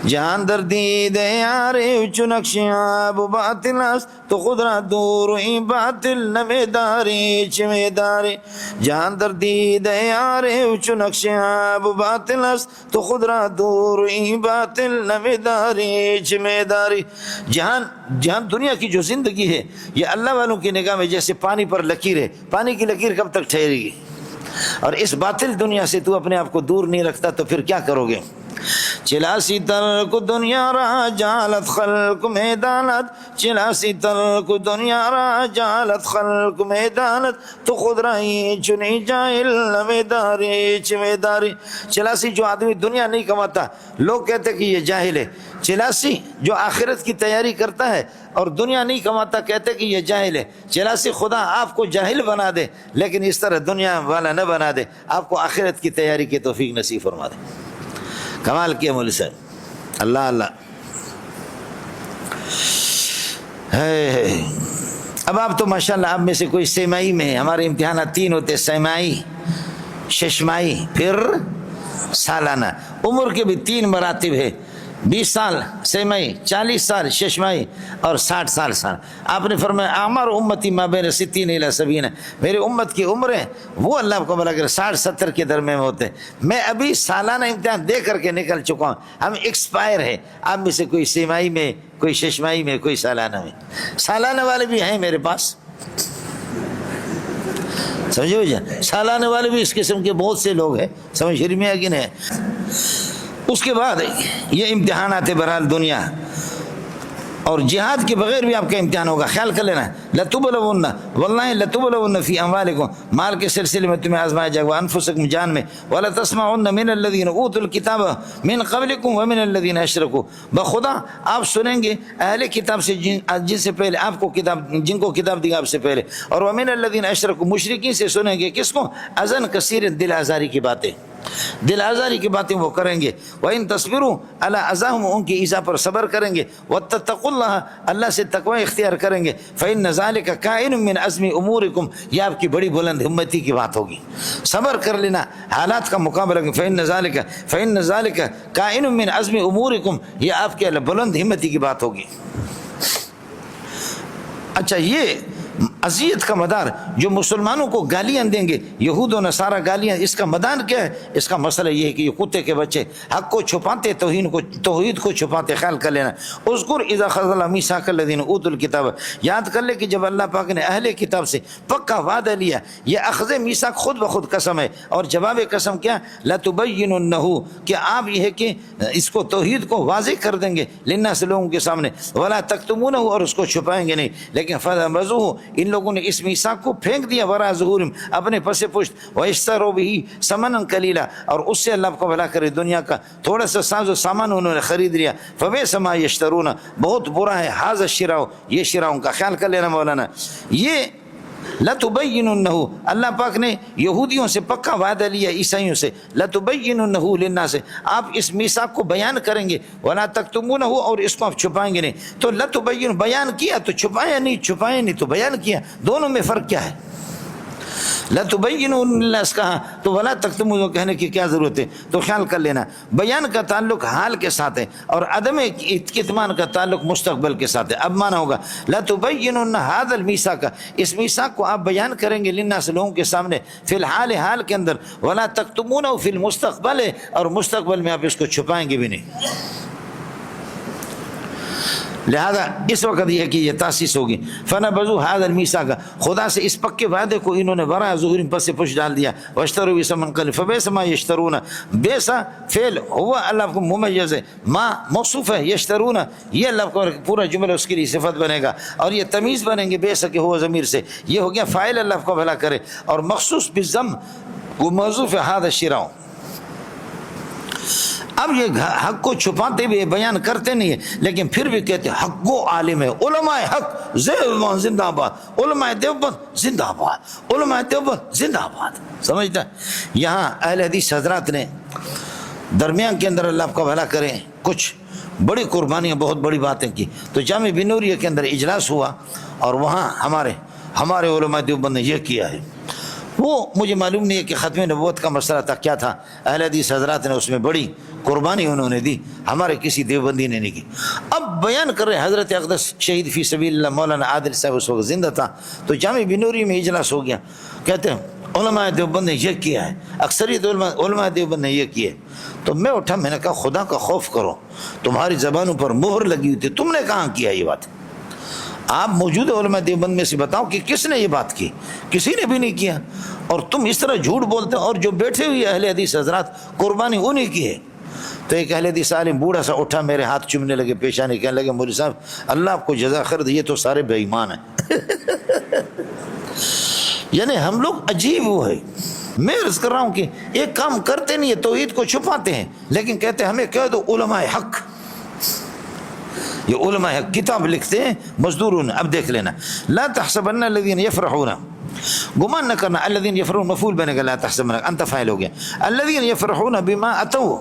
Speaker 1: جہاں در دید یار چنکشیاں بو باطل است، تو خود را دور ہی باطل نمیداری چمیداری۔ جہاں در دید یار چنکشیاں بو باطل است، تو خود را دور ہی باطل نمیداری چمیداری۔ جہاں دنیا کی جو زندگی ہے یہ اللہ والوں کی نگاہ میں جیسے پانی پر لکیر ہے، پانی کی لکیر کب تک ٹھہرے گی، اور اس باطل دنیا سے تو اپنے آپ کو دور نہیں رکھتا تو پھر کیا کرو گے۔ چلاسی ترک دنیا را جالت خلق میدانت، چلاسی ترک دنیا را جالت خلق میدانت، تو خود رائی چنی جاہل نمیداری چمیداری۔ چلاسی جو آدمی دنیا نہیں کماتا، لوگ کہتے کہ یہ جاہل ہے۔ چلاسی جو آخرت کی تیاری کرتا ہے اور دنیا نہیں کماتا، کہتے کہ یہ جاہل ہے۔ چلاسی خدا آپ کو جاہل بنا دے، لیکن اس طرح دنیا والا نہ بنا دے، آپ کو آخرت کی تیاری کی توفیق نصیب فرما دے۔ کمال کیا مولوی صاحب، اللہ اللہ۔ اب آپ تو ماشاءاللہ آپ میں سے کوئی سیمائی میں، ہمارے امتحانات 3 ہوتے، سیمائی، ششمائی، پھر سالانہ۔ عمر کے بھی 3 مراتب ہے، 20 سال سیمائی، 40 سال ششمائی، اور 60 سال سال۔ آپ نے فرمایا اعمار امتی ما بین 60 الی 70، میری امت کی عمریں وہ اللہ کو بلا کر 60-70 کے درمیان میں ہوتے ہیں۔ میں ابھی سالانہ امتحان دے کر کے نکل چکا ہوں، ہم ایکسپائر ہیں۔ آپ میں سے کوئی سیمائی میں، کوئی ششمائی میں، کوئی سالانہ میں۔ سالانہ والے بھی ہیں میرے پاس، سمجھے ہو جائے، سالانہ والے بھی اس قسم کے بہت سے لوگ ہیں، سمجھ میں ہے کہ نہیں۔ اس کے بعد یہ امتحانات بہرحال دنیا، اور جہاد کے بغیر بھی آپ کا امتحان ہوگا، خیال کر لینا۔ لتبلون واللہ لتبلون فی اموالکم، مال کے سلسلے میں تمہیں آزمایا جائے گا، انفسکم جان میں، ولتسمعن من الذین اوتوا الکتاب من قبلکم ومن الذین اشرکوا، بخدا آپ سنیں گے اہل کتاب سے جن سے پہلے آپ کو کتاب، جن کو کتاب دی آپ سے پہلے، اور ومن الذین اشرکوا مشرکین سے سنیں گے، کس کو؟ اذن کثیر، دل آزاری کی باتیں، دل آزاری کی باتیں وہ کریں گے، وَإِن تَصْبِرُوا عَلَىٰ أَذَاهُمْ، ان کی ایذا پر صبر کریں گے، وَاتَّقُوا اللَّهَ، اللہ سے تقوی اختیار کریں گے، فَإِنَّ ذَلِكَ كَائِنٌ مِّنْ عَزْمِ أُمُورِكُمْ، یہ آپ کی بڑی بلند ہمتی کی بات ہوگی، صبر کر لینا، حالات کا مقابلہ کریں، فَإِنَّ ذَلِكَ كَائِنٌ مِّنْ عَزْمِ أُمُورِكُمْ، یہ آپ کے بلند ہمتی کی بات ہوگی۔ اچھا، یہ اذیت کا مدار جو مسلمانوں کو گالیاں دیں گے یہود و نصارہ گالیاں، اس کا مدار کیا ہے؟ اس کا مسئلہ یہ ہے کہ یہ کتے کے بچے حق کو چھپاتے، توحید کو چھپاتے۔ خیال کر لینا، اذکر اذا اخذ اللہ میثاق الذین اوتوا الکتاب، یاد کر لے کہ جب اللہ پاک نے اہل کتاب سے پکا وعدہ لیا، یہ اخذ میثاق خود بخود قسم ہے، اور جواب قسم کیا؟ لتبیننہ، کہ آپ یہ ہے کہ اس کو توحید کو واضح کر دیں گے للناس، لوگوں کے سامنے، ولا تکتمونہ، اور اس کو چھپائیں گے نہیں، لیکن فنبذوہ، ان لوگوں نے اس میثاق کو پھینک دیا، وراء ظہورہم، اپنے پس پشت، واشتروا بہ ثمنا قلیلا، اور اس سے اللہ کو بھلا کرے دنیا کا تھوڑا سا ساز و سامان انہوں نے خرید لیا، فبئس ما یشترون، بہت برا ہے ھذا الشراء، یہ شراء کا۔ خیال کر لینا مولانا، یہ لتبیننہ، اللہ پاک نے یہودیوں سے پکا وعدہ لیا، عیسائیوں سے، لتبیننہ للناس، آپ اس میثاق کو بیان کریں گے، ولا تکتمونہ، اور اس کو آپ چھپائیں گے نہیں۔ تو لتبین، بیان کیا تو چھپایا نہیں، چھپایا نہیں تو بیان کیا، دونوں میں فرق کیا ہے؟ لتبینوا للناس کہا تو ولا تکتموا کہنے کی کیا ضرورت ہے؟ تو خیال کر لینا، بیان کا تعلق حال کے ساتھ ہے، اور عدم کتمان کا تعلق مستقبل کے ساتھ ہے۔ اب مانا ہوگا لتبینن ھذا المیثاق، اس میثاق کو آپ بیان کریں گے للناس، لوگوں کے سامنے، فی الحال، حال کے اندر، ولا تکتمونہ فی المستقبل، اور مستقبل میں آپ اس کو چھپائیں گے بھی نہیں۔ لہذا اس وقت یہ کہ یہ تاسیس ہوگی، فنبذوا ھذا المیثاق، خدا سے اس پکے وعدے کو انہوں نے وراء ظہورہم، پس سے پشت ڈال دیا، واشتروا بہ ثمنا قلیلا، فبئس ما یشترون، بیسا فعل ہوا اللہ کو ممیز ہے، ما موصوف ہے، یشترون یہ اللہ کو پورا جملہ اس کے لیے صفت بنے گا، اور یہ تمیز بنیں گے بیسا کہ ہوا ضمیر سے، یہ ہو گیا فاعل اللہ کو بھلا کرے، اور مخصوص بالضم وہ موصوف ہے ھذا الشراء۔ اب یہ حق کو چھپاتے بھی بیان کرتے نہیں ہیں، لیکن پھر بھی کہتے ہیں حق کو عالم ہے، علماء حق زندہ آباد، علماء دیوبند زندہ آباد، علماء دیوبند زندہ آباد، سمجھتا ہے؟ یہاں اہل حدیث حضرات نے درمیان کے اندر اللہ آپ کا بھلا کریں کچھ بڑی قربانیاں، بہت بڑی باتیں کی، تو جامع بنوریہ کے اندر اجلاس ہوا، اور وہاں ہمارے علماء دیوبند نے یہ کیا ہے، وہ مجھے معلوم نہیں ہے کہ ختم نبوت کا مسئلہ تھا کیا تھا، اہل حدیث حضرات نے اس میں بڑی قربانی انہوں نے دی، ہمارے کسی دیوبندی نے نہیں کی۔ اب بیان کر رہے حضرت اقدس شہید فی سبیل اللہ مولانا عادل صاحب اس وقت زندہ تھا، تو جامع بنوری میں اجلاس ہو گیا، کہتے ہیں علماء دیوبند نے یہ کیا ہے، اکثریت علماء دیوبند نے یہ کیا ہے۔ تو میں اٹھا، میں نے کہا خدا کا خوف کرو، تمہاری زبانوں پر مہر لگی ہوئی تھی، تم نے کہاں کیا یہ بات؟ آپ موجود علماء دیوبند میں سے بتاؤ کہ کس نے یہ بات کی؟ کسی نے بھی نہیں کیا، اور تم اس طرح جھوٹ بولتے ہو، اور جو بیٹھے ہوئے اہل حدیث حضرات قربانی انہی کی ہے۔ تو ایک اہل حدیث عالم بوڑھا سا اٹھا، میرے ہاتھ چومنے لگے، پیشانی، کہنے لگے مولوی صاحب اللہ آپ کو جزا خیر دے، یہ تو سارے بے ایمان ہیں۔ یعنی ہم لوگ عجیب وہ ہے، میں عرض کر رہا ہوں کہ ایک کام کرتے نہیں ہے، توحید کو چھپاتے ہیں، لیکن کہتے ہیں ہمیں کہہ دو علماء حق، یہ علماء حق کتاب لکھتے ہیں مزدورون۔ اب دیکھ لینا، لا تحسبن الذین یفرحون، گمان نہ کرنا، الذین یفرحون مفعول بنے گا، لا تحسبن انت فاعل ہو گیا، الذین یفرحون بما اتوا،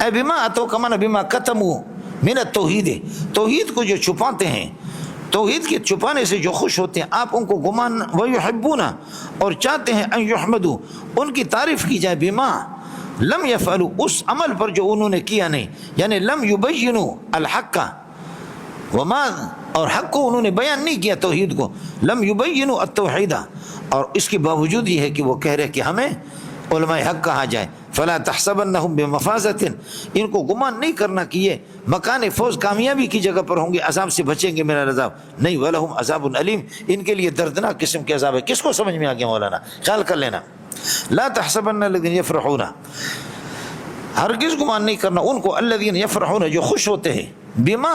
Speaker 1: اے بما اتوا کا معنی بما کتموا من التوحید، توحید کو جو چھپاتے ہیں، توحید کے چھپانے سے جو خوش ہوتے ہیں، آپ ان کو گمان، ویحبون، اور چاہتے ہیں، ان یحمدوا، ان کی تعریف کی جائے، بما لم یفعلوا، اس عمل پر جو انہوں نے کیا نہیں، یعنی لم یبینوا الحق، وما، اور حق کو انہوں نے بیان نہیں کیا، توحید کو، لم یبینوا التوحید، اور اس کے باوجود یہ ہے کہ وہ کہہ رہے کہ ہمیں علماء حق کہا جائے، فلا تحسبنہم بمفازۃ، ان کو گمان نہیں کرنا کہ یہ مکان فوز کامیابی کی جگہ پر ہوں گے، عذاب سے بچیں گے میرا عذاب، نہیں، ولہم عذاب علیم، ان کے لیے دردناک قسم کے عذاب ہے۔ کس کو سمجھ میں آ گیا مولانا؟ خیال کر لینا، لا تحسبن الذین یفرحون، ہرگز گمان نہیں کرنا ان کو، الذین یفرحون جو خوش ہوتے ہیں، بما،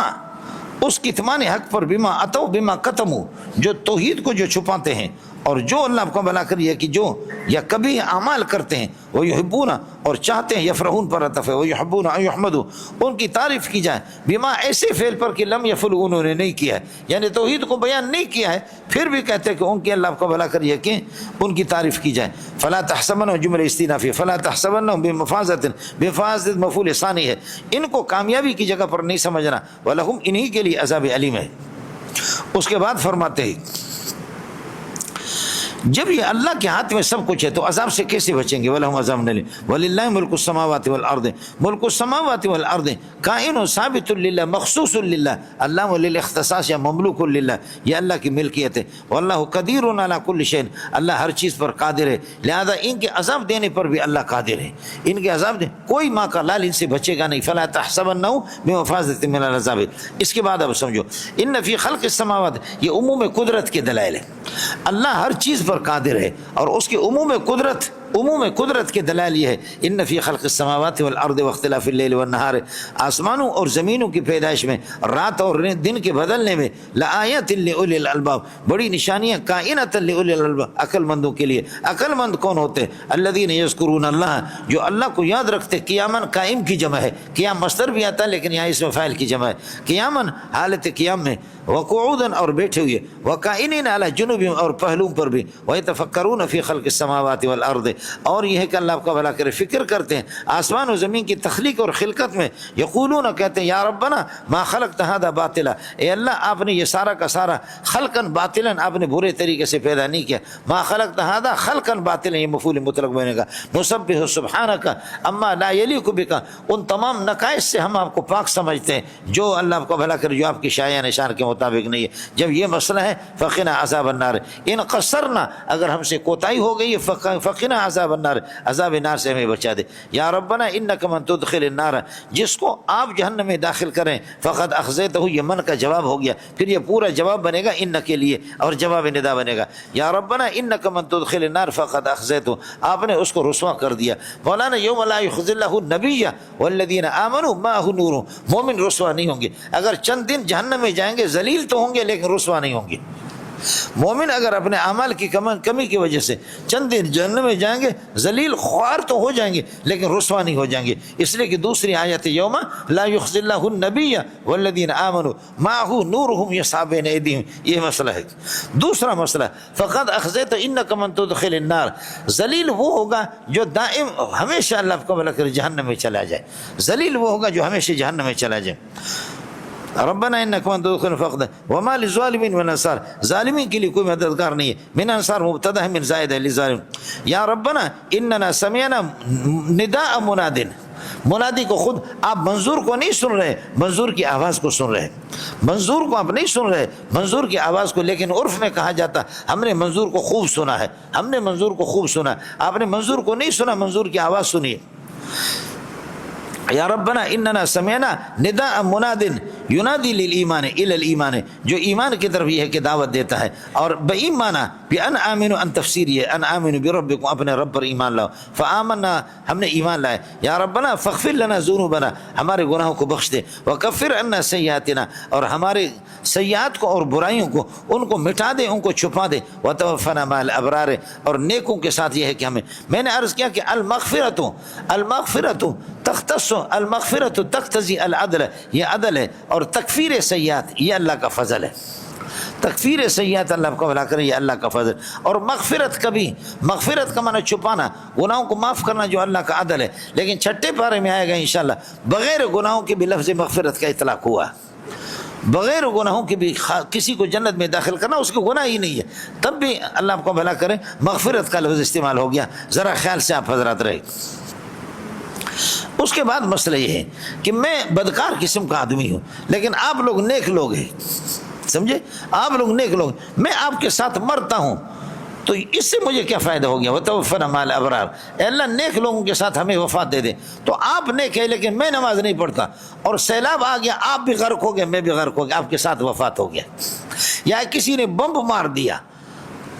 Speaker 1: اس کتمان حق پر، بما اتوا بما کتموا، جو توحید کو جو چھپاتے ہیں اور جو اللہ کو بلا کر یہ کہ جو یا کبھی اعمال کرتے ہیں وہ یحبون اور چاہتے ہیں یفرحون پر عطف ہے وہ یحبون ان یحمدوا ان کی تعریف کی جائے بما ایسے فعل پر کہ لم یفعلوا انہوں نے نہیں کیا ہے، یعنی توحید کو بیان نہیں کیا ہے پھر بھی کہتے ہیں کہ ان کی اللہ کو بلا کر یہ کہ ان کی تعریف کی جائے۔ فلا تحسبن جملہ استئنافی فلا تحسبن بمفازۃ، بمفازۃ مفعول ثانی ہے، ان کو کامیابی کی جگہ پر نہیں سمجھنا، ولہم انہی کے لیے عذاب علیم ہے۔ اس کے بعد فرماتے ہیں جب یہ اللہ کے ہاتھ میں سب کچھ ہے تو عذاب سے کیسے بچیں گے؟ وَلَهُمْ عَذَابٌ أَلِيمٌ وَلِلَّهِ مُلْكُ السَّمَاوَاتِ وَالْأَرْضِ مُلْكُ السَّمَاوَاتِ وَالْأَرْضِ کائن ثابت للہ مخصوص للہ، اللہ للاختصاص یا مملوک للہ، یہ اللہ کی ملکیت ہے۔ واللہ قدیر علی کل شیء، اللہ ہر چیز پر قادر ہے، لہذا ان کے عذاب دینے پر بھی اللہ قادر ہے، ان کے عذاب دے کوئی ماں کا لال ان سے بچے گا نہیں۔ فلا تحسبنہ بمفازۃ من العذاب۔ اس کے بعد اب سمجھو ان فی خلق السماوات، یہ عموم قدرت کے دلائل ہے، اللہ ہر چیز پر قادر ہے اور اس کی عموم قدرت کے دلائل یہ ہے ان فی خلق السماوات والارض واختلاف اللیل والنہار، آسمانوں اور زمینوں کی پیدائش میں، رات اور دن کے بدلنے میں، لآیات لأولی الالباب، بڑی نشانیاں کائنات لأولی الالباب، عقل مندوں کے لیے۔ عقل مند کون ہوتے ہیں؟ الذین یذکرون اللہ، جو اللہ کو یاد رکھتے۔ قیامن قائم کی جمع ہے، قیام مصدر بھی آتا ہے لیکن یہاں اس میں فاعل کی جمع ہے۔ قیامن حالت قیام میں، وقعودن اور بیٹھے ہوئے، وقائنین علی جنوبہم اور پہلوؤں پر بھی، ویتفکرون فی خلق السماوات والارض، اور یہ ہے کہ اللہ آپ کا بھلا کرے فکر کرتے ہیں آسمان و زمین کی تخلیق اور خلقت میں۔ یقولون کہتے ہیں یا ربنا ما خلقت ھذا باطلا، اے اللہ آپ نے یہ سارا کا سارا خلقا باطلا، آپ نے برے طریقے سے پیدا نہیں کیا۔ ما خلقت ھذا خلقا باطلا، یہ مفعول مطلق بنے گا۔ نسبح سبحانک اما لا یلیق بک، ان تمام نقائص سے ہم آپ کو پاک سمجھتے ہیں جو اللہ آپ کو بھلا کرے، جو آپ کی شایع نشان کے مطابق نہیں ہے۔ جب یہ مسئلہ ہے فقنا عذاب النار، ان قصرنا، اگر ہم سے کوتاہی ہو گئی ہے فقنا عذاب النار، عذاب نار سے ہمیں بچا دے۔ یا ربنا انک من تدخل النار، جس کو آپ جہنم میں داخل کریں، فقد اخزیتہ، یہ من کا جواب ہو گیا، پھر یہ پورا جواب بنے گا ان کے لیے اور جواب ندا بنے گا۔ یا ربنا انک من تدخل النار فقد اخزیتہ، آپ نے اس کو رسوا کر دیا۔ مولانا یوم لا یخزی اللہ النبی والذین آمنوا معہ نور، مومن رسوا نہیں ہوں گے، اگر چند دن جہنم میں جائیں گے ذلیل تو ہوں گے لیکن رسوا نہیں ہوں گے۔ مومن اگر اپنے اعمال کی کمی کی وجہ سے چند دن جہنم میں جائیں گے ذلیل خوار تو ہو جائیں گے لیکن رسوا نہیں ہو جائیں گے، اس لیے کہ دوسری آیت یوم لا یخزی اللہ النبی والذین آمنوا معہ نورہم یسعی بین ایدیہم، یہ مسئلہ ہے۔ دوسرا مسئلہ فقد اخزیت انک من تدخل النار، ذلیل وہ ہوگا جو دائم ہمیشہ اللہ کو بھلا کر جہنم میں چلا جائے، ذلیل وہ ہوگا جو ہمیشہ جہنم میں چلا جائے۔ ربنا انک من تدخل فقد وما للظالمین من انصار، ظالمین کے لیے کوئی مددگار نہیں ہے۔ من انصار مبتدا ہے، من زائد ہے للظالم۔ یا ربنا اننا سمعنا نداء مناد، منادی کو خود آپ منظور کو نہیں سن رہے، منظور کی آواز کو سن رہے، منظور کو آپ نہیں سن رہے، منظور کی آواز کو، لیکن عرف میں کہا جاتا ہم نے منظور کو خوب سنا ہے، ہم نے منظور کو خوب سنا، آپ نے منظور کو نہیں سنا، منظور کی آواز سنیے۔ یا ربنا اننا سمعنا نداء مناد ینادی للایمان الی الایمان، جو ایمان کی طرف یہ ہے کہ دعوت دیتا ہے، اور بایمان بان آمنوا، ان تفسیر یہ ان آمنوا بربکم، اپنے رب پر ایمان لاؤ، فآمنا، ہم نے ایمان لائے۔ یا ربنا فاغفر لنا ذنوبنا، ہمارے گناہوں کو بخش دے، وکفر عنا سیئاتنا، اور ہمارے سیئات کو اور برائیوں کو ان کو مٹا دے، ان کو چھپا دے، وتوفنا مع الابرار، اور نیکوں کے ساتھ یہ ہے کہ ہمیں، میں نے عرض کیا کہ المغفرۃ تختص، المغفرۃ تقتضی العدل، یہ عدل ہے، اور تکفیر سیئات یہ اللہ کا فضل ہے، تکفیر سیئات اللہ کو بھلا کرے یہ اللہ کا فضل، اور مغفرت کبھی، مغفرت کا معنی چھپانا، گناہوں کو معاف کرنا جو اللہ کا عدل ہے، لیکن چھٹے پارے میں آئے گا انشاءاللہ بغیر گناہوں کے بھی لفظ مغفرت کا اطلاق ہوا، بغیر گناہوں کے بھی کسی کو جنت میں داخل کرنا، اس کو گناہ ہی نہیں ہے، تب بھی اللہ آپ کو بھلا کرے مغفرت کا لفظ استعمال ہو گیا، ذرا خیال سے آپ حضرات رہے۔ اس کے بعد مسئلہ یہ ہے کہ میں بدکار قسم کا آدمی ہوں لیکن آپ لوگ نیک لوگ ہیں، سمجھے، آپ لوگ نیک لوگ، میں آپ کے ساتھ مرتا ہوں تو اس سے مجھے کیا فائدہ ہو گیا؟ وتوفنا مع الابرار، اے اللہ نیک لوگوں کے ساتھ ہمیں وفات دے دے، تو آپ نیک ہے لیکن میں نماز نہیں پڑھتا اور سیلاب آ گیا، آپ بھی غرق ہو گئے، میں بھی غرق ہو گیا، آپ کے ساتھ وفات ہو گیا، یا کسی نے بم مار دیا،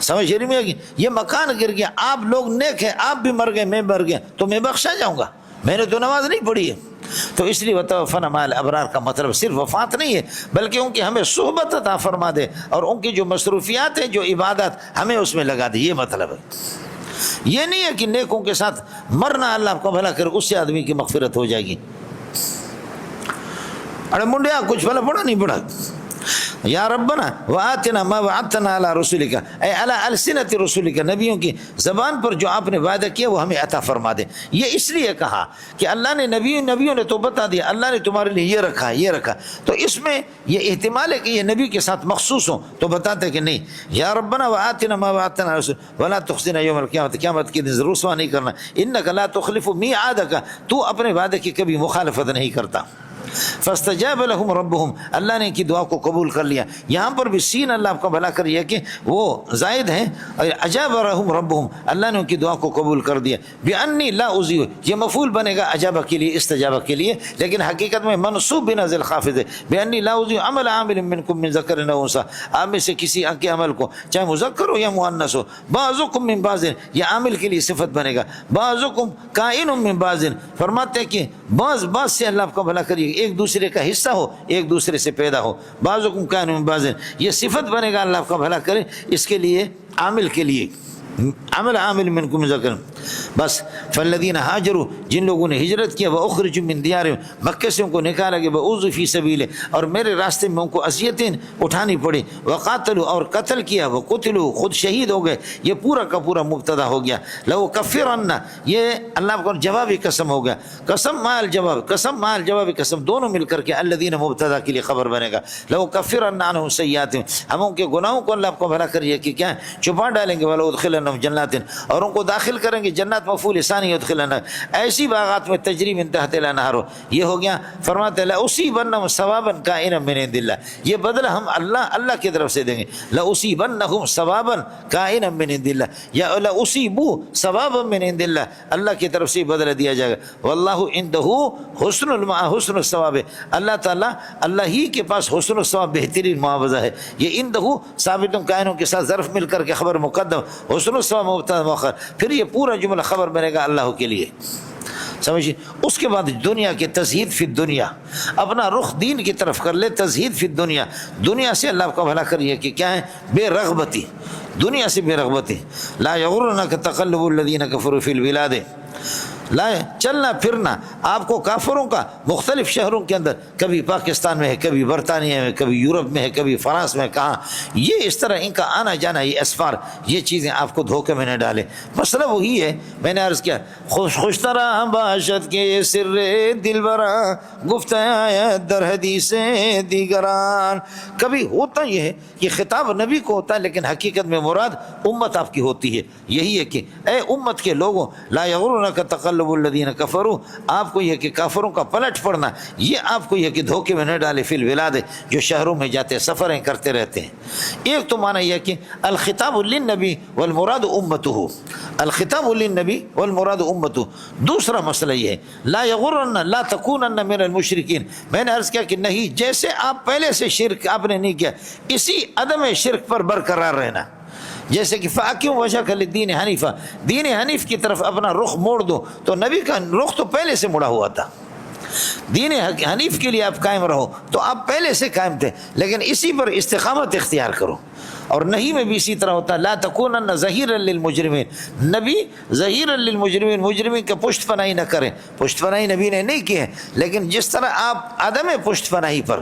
Speaker 1: سمجھ رہی میں، یہ مکان گر گیا، آپ لوگ نیک ہیں، آپ بھی مر گئے، میں مر گیا، تو میں بخشا جاؤں گا، میں نے تو نماز نہیں پڑھی ہے، تو اس لیے وتوفنا مع الابرار کا مطلب صرف وفات نہیں ہے، بلکہ ان کی ہمیں صحبت عطا فرما دے اور ان کی جو مصروفیات ہیں، جو عبادات، ہمیں اس میں لگا دے، یہ مطلب ہے۔ یہ نہیں ہے کہ نیکوں کے ساتھ مرنا اللہ آپ کو بھلا کرے، اس سے آدمی کی مغفرت ہو جائے گی۔ ارے منڈیا کچھ بھلا پڑا نہیں پڑا؟ یا ربنا وآتنا ما وعدتنا علی رسولک، اے علی السنۃ رسولک، نبیوں کی زبان پر جو آپ نے وعدہ کیا وہ ہمیں عطا فرما دے۔ یہ اس لیے کہا کہ اللہ نے نبیوں نے تو بتا دیا، اللہ نے تمہارے لیے یہ رکھا یہ رکھا، تو اس میں یہ احتمال ہے کہ یہ نبی کے ساتھ مخصوص ہوں، تو بتاتے کہ نہیں، یا ربنا وآتنا ما وعدتنا علی رسولک ولا تخزنا یوم القیامۃ، قیامت کے دن رسوا نہیں کرنا، انک لا تخلف میعادک، تو اپنے وعدے کی کبھی مخالفت نہیں کرتا۔ فاستجاب لهم ربهم، اللہ نے ان کی دعا کو قبول کر لیا۔ یہاں پر بھی سین اللہ آپ کا بھلا کر یہ کہ وہ زائد ہیں، اجاب لهم ربهم، اللہ نے ان کی دعا کو قبول کر دیا۔ بانی لا اضیع، یہ مفعول بنے گا اجابہ کے لیے، استجابہ کے لیے، لیکن حقیقت میں منصوب بنازل خافض ہے۔ بانی لا اضیع عمل عامل منکم من ذکر او انثی، آپ میں سے کسی کے عمل کو چاہے مذکر ہو یا مؤنث ہو، بعضکم من بعض، یہ عامل کے لیے صفت بنے گا۔ بعضکم کائن من بعض، فرماتے ہیں کہ بعض سے اللہ آپ کا بھلا کریے، ایک دوسرے کا حصہ ہو، ایک دوسرے سے پیدا ہو۔ بعضکم کائن من بعض، یہ صفت بنے گا، اللہ آپ کا بھلا کرے، اس کے لیے عامل کے لیے، عمل عامل منکم من ذکر۔ بس فالذین ہاجروا، جن لوگوں نے ہجرت کیا، واخرجوا من دیارہم، مکہ سے ان کو نکالا گیا، واوذوا فی سبیلہ، اور میرے راستے میں ان کو اذیتیں اٹھانی پڑی، وقاتلوا، اور قتل کیا، وقتلوا، خود شہید ہو گئے، یہ پورا کا پورا مبتدا ہو گیا۔ لأکفرن، یہ اللہ کو جوابی قسم ہو گیا، قسم مع الجواب، قسم مع الجواب قسم، دونوں مل کر کے الذین مبتدا کے لیے خبر بنے گا۔ لأکفرن عنہم سیئاتہم، ہم ان کے گناہوں کو اللہ کو بھلا کریے کہ کیا چھپا ڈالیں گے، ولادخلنہم جنات، اور ان کو داخل کریں گے جنات، مفعول ثانی یدخلن، ایسی باغات میں تجری من تحت الانہار، یہ ہو گیا۔ فرماتے ہیں لأصیبنہم ثوابا کائنا من عند اللہ، یہ بدلہ ہم اللہ کی طرف سے دیں گے۔ لأصیبنہم ثوابا کائنا من عند اللہ، یا لأصیبوا ثوابا من عند اللہ، اللہ کی طرف سے بدلہ دیا جائے گا۔ واللہ عندہ حسن حسن الثواب، اللہ تعالیٰ اللہ ہی کے پاس حسن الثواب، بہترین معاوضہ ہے۔ یہ عندہ ثابت کائنوں کے ساتھ ظرف مل کر کے خبر مقدم، حسن الثواب مبتدا مؤخر، پھر یہ پورا جملہ خبر بنے گا اللہ کے لیے، سمجھیے۔ اس کے بعد دنیا کے تزہید فی الدنیا، اپنا رخ دین کی طرف کر لے، تزہید فی الدنیا، دنیا سے اللہ کا بھلا کریے کہ کیا ہے، بے رغبتی، دنیا سے بے رغبتی۔ لا یغرنک تقلب الذین کفروا فی البلاد، لا چلنا پھرنا آپ کو کافروں کا مختلف شہروں کے اندر، کبھی پاکستان میں ہے، کبھی برطانیہ میں، کبھی یورپ میں ہے، کبھی فرانس میں، کہاں، یہ اس طرح ان کا آنا جانا، یہ اسفار، یہ چیزیں آپ کو دھوکے میں نہ ڈالے۔ مسئلہ وہی ہے، میں نے عرض کیا، خوش طرح باشد کے سر دلبرا گفت آیت در حدیث دیگران، کبھی ہوتا یہ ہے کہ خطاب نبی کو ہوتا ہے، لیکن حقیقت میں مراد امت آپ کی ہوتی ہے۔ یہی ہے کہ اے امت کے لوگوں، لا یغرنک تقلب الذین کفروا، آپ کو یہ کہ کافروں کا پلٹ پڑنا، یہ آپ کو یہ کہ دھوکے میں نہ ڈالے، فی البلاد، جو شہروں میں جاتے سفریں کرتے رہتے ہیں۔ ایک تو معنی یہ کہ الخطاب للنبی والمراد امته، الخطاب للنبی والمراد امته۔ دوسرا مسئلہ یہ ہے لا یغرن لا تکونن من المشرکین، میں نے عرض کیا کہ نہیں، جیسے آپ پہلے سے شرک آپ نے نہیں کیا، اسی عدم شرک پر برقرار رہنا، جیسے کہ فاقیوں وجہ کا دین حنیفہ، دین حنیف کی طرف اپنا رخ موڑ دو، تو نبی کا رخ تو پہلے سے مڑا ہوا تھا، دین حنیف کے لیے آپ قائم رہو تو آپ پہلے سے قائم تھے، لیکن اسی پر استقامت اختیار کرو۔ اور نہیں میں بھی اسی طرح ہوتا، لا تکونن ظہیرا للمجرمین، نبی ظہیرا للمجرمین، مجرمین کا پشت پناہی نہ کریں، پشت پناہی نبی نے نہیں کی ہے، لیکن جس طرح آپ عدم پشت پناہی پر،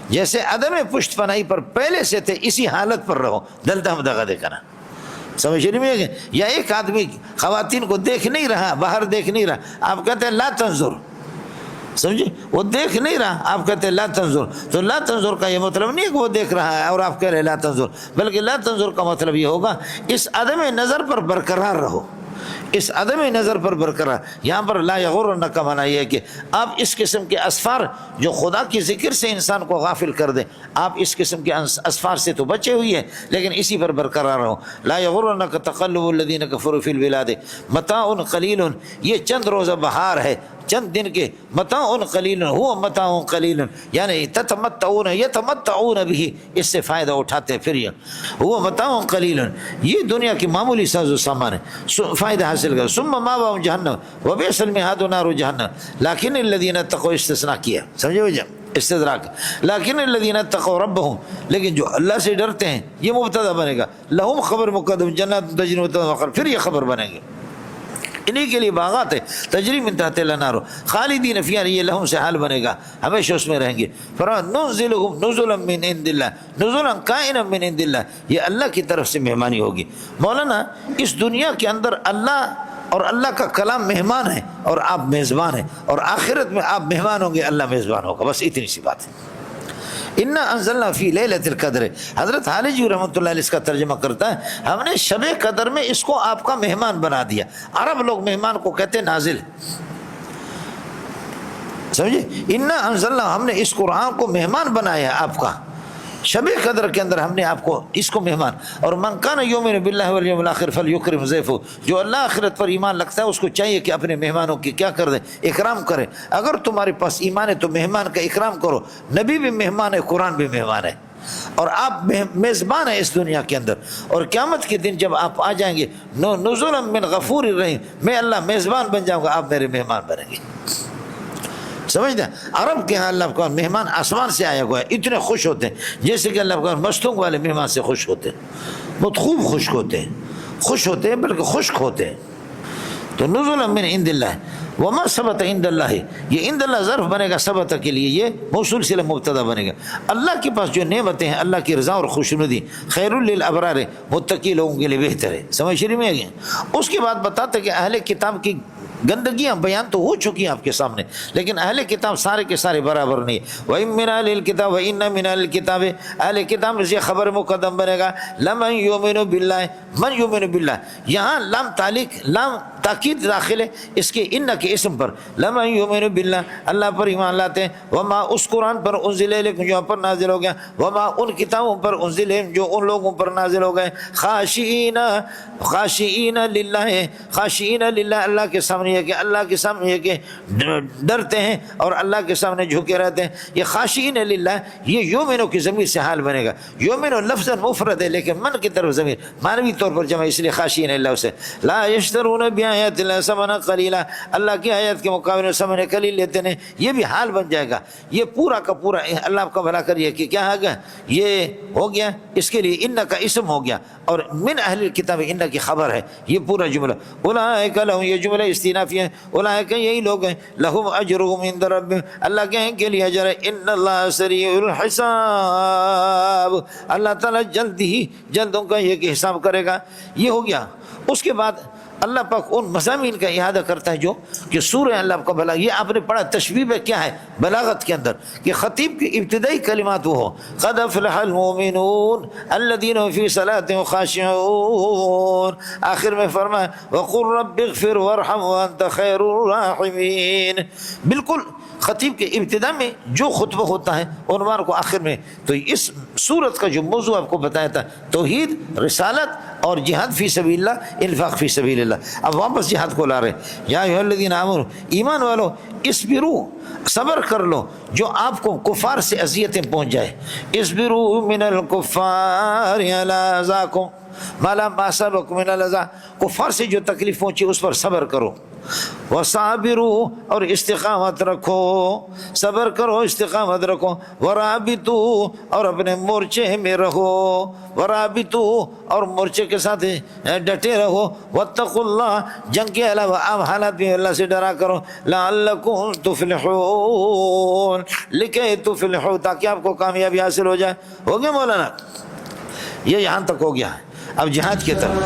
Speaker 1: جیسے عدم پشت پناہی پر پہلے سے تھے، اسی حالت پر رہو، دلتا ہم دغا دے کرنا، سمجھ رہی ہے؟ یا ایک آدمی خواتین کو دیکھ نہیں رہا، باہر دیکھ نہیں رہا، آپ کہتے ہیں لا تنظر، سمجھے، وہ دیکھ نہیں رہا، آپ کہتے ہیں لا تنظر، تو لا تنظر کا یہ مطلب نہیں ہے کہ وہ دیکھ رہا ہے اور آپ کہہ رہے لا تنظر، بلکہ لا تنظر کا مطلب یہ ہوگا اس عدم نظر پر برقرار رہو، اس عدم نظر پر برقرار۔ یہاں پر لا یغرنک کا معنی یہ ہے کہ آپ اس قسم کے اسفار جو خدا کی ذکر سے انسان کو غافل کر دیں، آپ اس قسم کے اسفار سے تو بچے ہوئی ہیں، لیکن اسی پر برقرار رہو۔ لا یغرنک تقلب الذین کفروا فی البلاد متاع قلیل، یہ چند روزہ بہار ہے، چند دن کے متاع قلیل ہوا متاع قلیل، یعنی تتمتعون یتمتعون بھی، اس سے فائدہ اٹھاتے ہیں. پھر یہ ہوا متاع قلیل، یہ دنیا کی معمولی ساز و سامان ہے، فائدہ حاصل کر. ثم ماواہم جہنم وبئس المہاد نار جہنم. لیکن الذین اتقوا استثناء کیا، سمجھے وجہ استدراک. لیکن الذین اتقوا ربہم، لیکن جو اللہ سے ڈرتے ہیں، یہ مبتدا بنے گا. لہم خبر مقدم جنات تجری من تحتہا الانہار، پھر یہ خبر بنے گی. انہی کے لیے باغات ہے تجری من تحتہا الانہار خالدین فیہا، یہ لہم سے حال بنے گا، ہمیشہ اس میں رہیں گے. ننزلہم نزلا من عند اللہ، نزلا کائنا من عند اللہ، یہ اللہ کی طرف سے مہمانی ہوگی. مولانا اس دنیا کے اندر اللہ اور اللہ کا کلام مہمان ہے اور آپ میزبان ہیں، اور آخرت میں آپ مہمان ہوں گے، اللہ میزبان ہوگا. بس اتنی سی بات ہے. انا انزلنا فی لیلۃ القدر، حضرت حالجی رحمۃ اللہ علیہ اس کا ترجمہ کرتا ہے، ہم نے شب قدر میں اس کو آپ کا مہمان بنا دیا. عرب لوگ مہمان کو کہتے ہیں نازل، سمجھے. انا انزلنا، ہم نے اس قرآن کو مہمان بنایا آپ کا شب قدر کے اندر، ہم نے آپ کو اس کو مہمان. اور من کان یؤمن باللہ والیوم الآخر فلیکرم ضیفہ، جو اللہ آخرت پر ایمان رکھتا ہے اس کو چاہیے کہ اپنے مہمانوں کی کیا کر دیں، اکرام کرے. اگر تمہارے پاس ایمان ہے تو مہمان کا اکرام کرو. نبی بھی مہمان ہے، قرآن بھی مہمان ہے، اور آپ میزبان ہیں اس دنیا کے اندر. اور قیامت کے دن جب آپ آ جائیں گے، نزلا من غفور الرحیم، میں اللہ میزبان بن جاؤں گا، آپ میرے مہمان بنیں گے. سمجھتے ہیں. عرب کے ہاں اللہ کا مہمان آسمان سے آیا ہوا ہے، اتنے خوش ہوتے ہیں، جیسے کہ اللہ کا مستنگ والے مہمان سے خوش ہوتے ہیں، بہت خوب خوش ہوتے ہیں، خوش ہوتے ہیں بلکہ خشک ہوتے ہیں. تو نزلا من عند اللہ وما ثبت عند اللہ، یہ عند اللہ ظرف بنے گا ثبت کے لیے، یہ موصول صلہ مبتدا بنے گا. اللہ کے پاس جو نعمتیں ہیں، اللہ کی رضا اور خوشنودی، خیر للابرار، متقی لوگوں کے لیے بہتر ہے. سمجھ شریف میں گئے. اس کے بعد بتاتے کہ اہل کتاب کی گندگیاں بیان تو ہو چکی ہیں آپ کے سامنے، لیکن اہل کتاب سارے کے سارے برابر نہیں. وَإِن مِّنْ أَهْلِ الْكِتَابِ وَإِنَّ مِنْ أَهْلِ الْكِتَابِ، اہل کتاب میں سے خبر مقدم بنے گا. لَمَن يُؤْمِنُ بِاللَّهِ، من یؤمن باللہ، یہاں لام تعلیق، لام تاکید داخل ہے اس کے ان کے اسم پر. لَمَن يُؤْمِنُ بِاللَّهِ، اللہ پر ایمان لاتے ہیں. وما، اس قرآن پر انزل الیکم، جو پر نازل ہو گیا. وما، ان کتابوں پر انزل ہے جو ان لوگوں پر نازل ہو گئے. خاشعین للہ، خاشعین للہ، اللہ کے سامنے ہے کہ اللہ کے سامنے ہے کہ ڈرتے ہیں اور اللہ کے سامنے جھکے رہتے ہیں. یہ خاشعین للہ، یہ یومنو کی ضمیر سے حال بنے گا. یومنو لفظ مفرد ہے لیکن من کی طرف ضمیر معنوی طور پر جمع، اس لیے خاشعین للہ سے. لا یشترون بآیات اللہ ثمنا قلیلا، اللہ کی آیات کے مقابلے میں ثمن قلیل لیتے ہیں. یہ بھی حال بن جائے گا. یہ پورا کا پورا اللہ آپ کا بھلا کریے کہ کیا ہے گا، یہ ہو گیا. اس کے لیے ان کا اسم ہو گیا اور من اہل الکتاب ان کی خبر ہے، یہ پورا جملہ. اولئک لہم، یہ جملہ استئنافی ہے. اولئک، یہی لوگ ہیں، لہم اجرہم عند ربہم، اللہ کے ہیں کے لیے اجر ہے. ان اللہ سریع الحساب، اللہ تعالیٰ جلد ہی جلد ان کا یہ کہ حساب کرے گا. یہ ہو گیا. اس کے بعد اللہ پاک ان مضامین کا احاطہ کرتا ہے جو کہ سورہ اللہ کا بھلا. یہ آپ نے پڑھا تشبیہ میں کیا ہے بلاغت کے اندر کہ خطیب کی ابتدائی کلمات وہ ہو، قد افلح المؤمنون الذین فی صلاتهم خاشعون. آخر میں فرمایا وقل رب اغفر وارحم وانت خیر الراحمین. بالکل خطیب کے ابتدا میں جو خطبہ ہوتا ہے عنوان کو آخر میں. تو اس سورت کا جو موضوع آپ کو بتایا تھا توحید، رسالت اور جہاد فی سبیل اللہ، انفاق فی سبیل اللہ. اب واپس جہاد کو لا رہے. یا ایھا الذین آمنوا، ایمان والو، اصبروا، صبر کر لو جو آپ کو کفار سے اذیتیں پہنچ جائے. اصبروا من الکفار علی اذاکم ما لم اصبکم من الاذى، کفار سے جو تکلیف پہنچی اس پر صبر کرو. وصابروا، اور استقامت رکھو، صبر کرو استقامت رکھو. ورابطوا، اور اپنے مورچے میں رہو. ورابطوا، اور مورچے کے ساتھ ڈٹے رہو. واتقوا اللہ، جنگ کے علاوہ آپ حالات میں اللہ سے ڈرا کرو. لعلکم تفلحون، لکھے تفلحوا، تاکہ آپ کو کامیابی حاصل ہو جائے. ہو گیا مولانا؟ یہ یہاں تک ہو گیا. اب جہاد کی طرف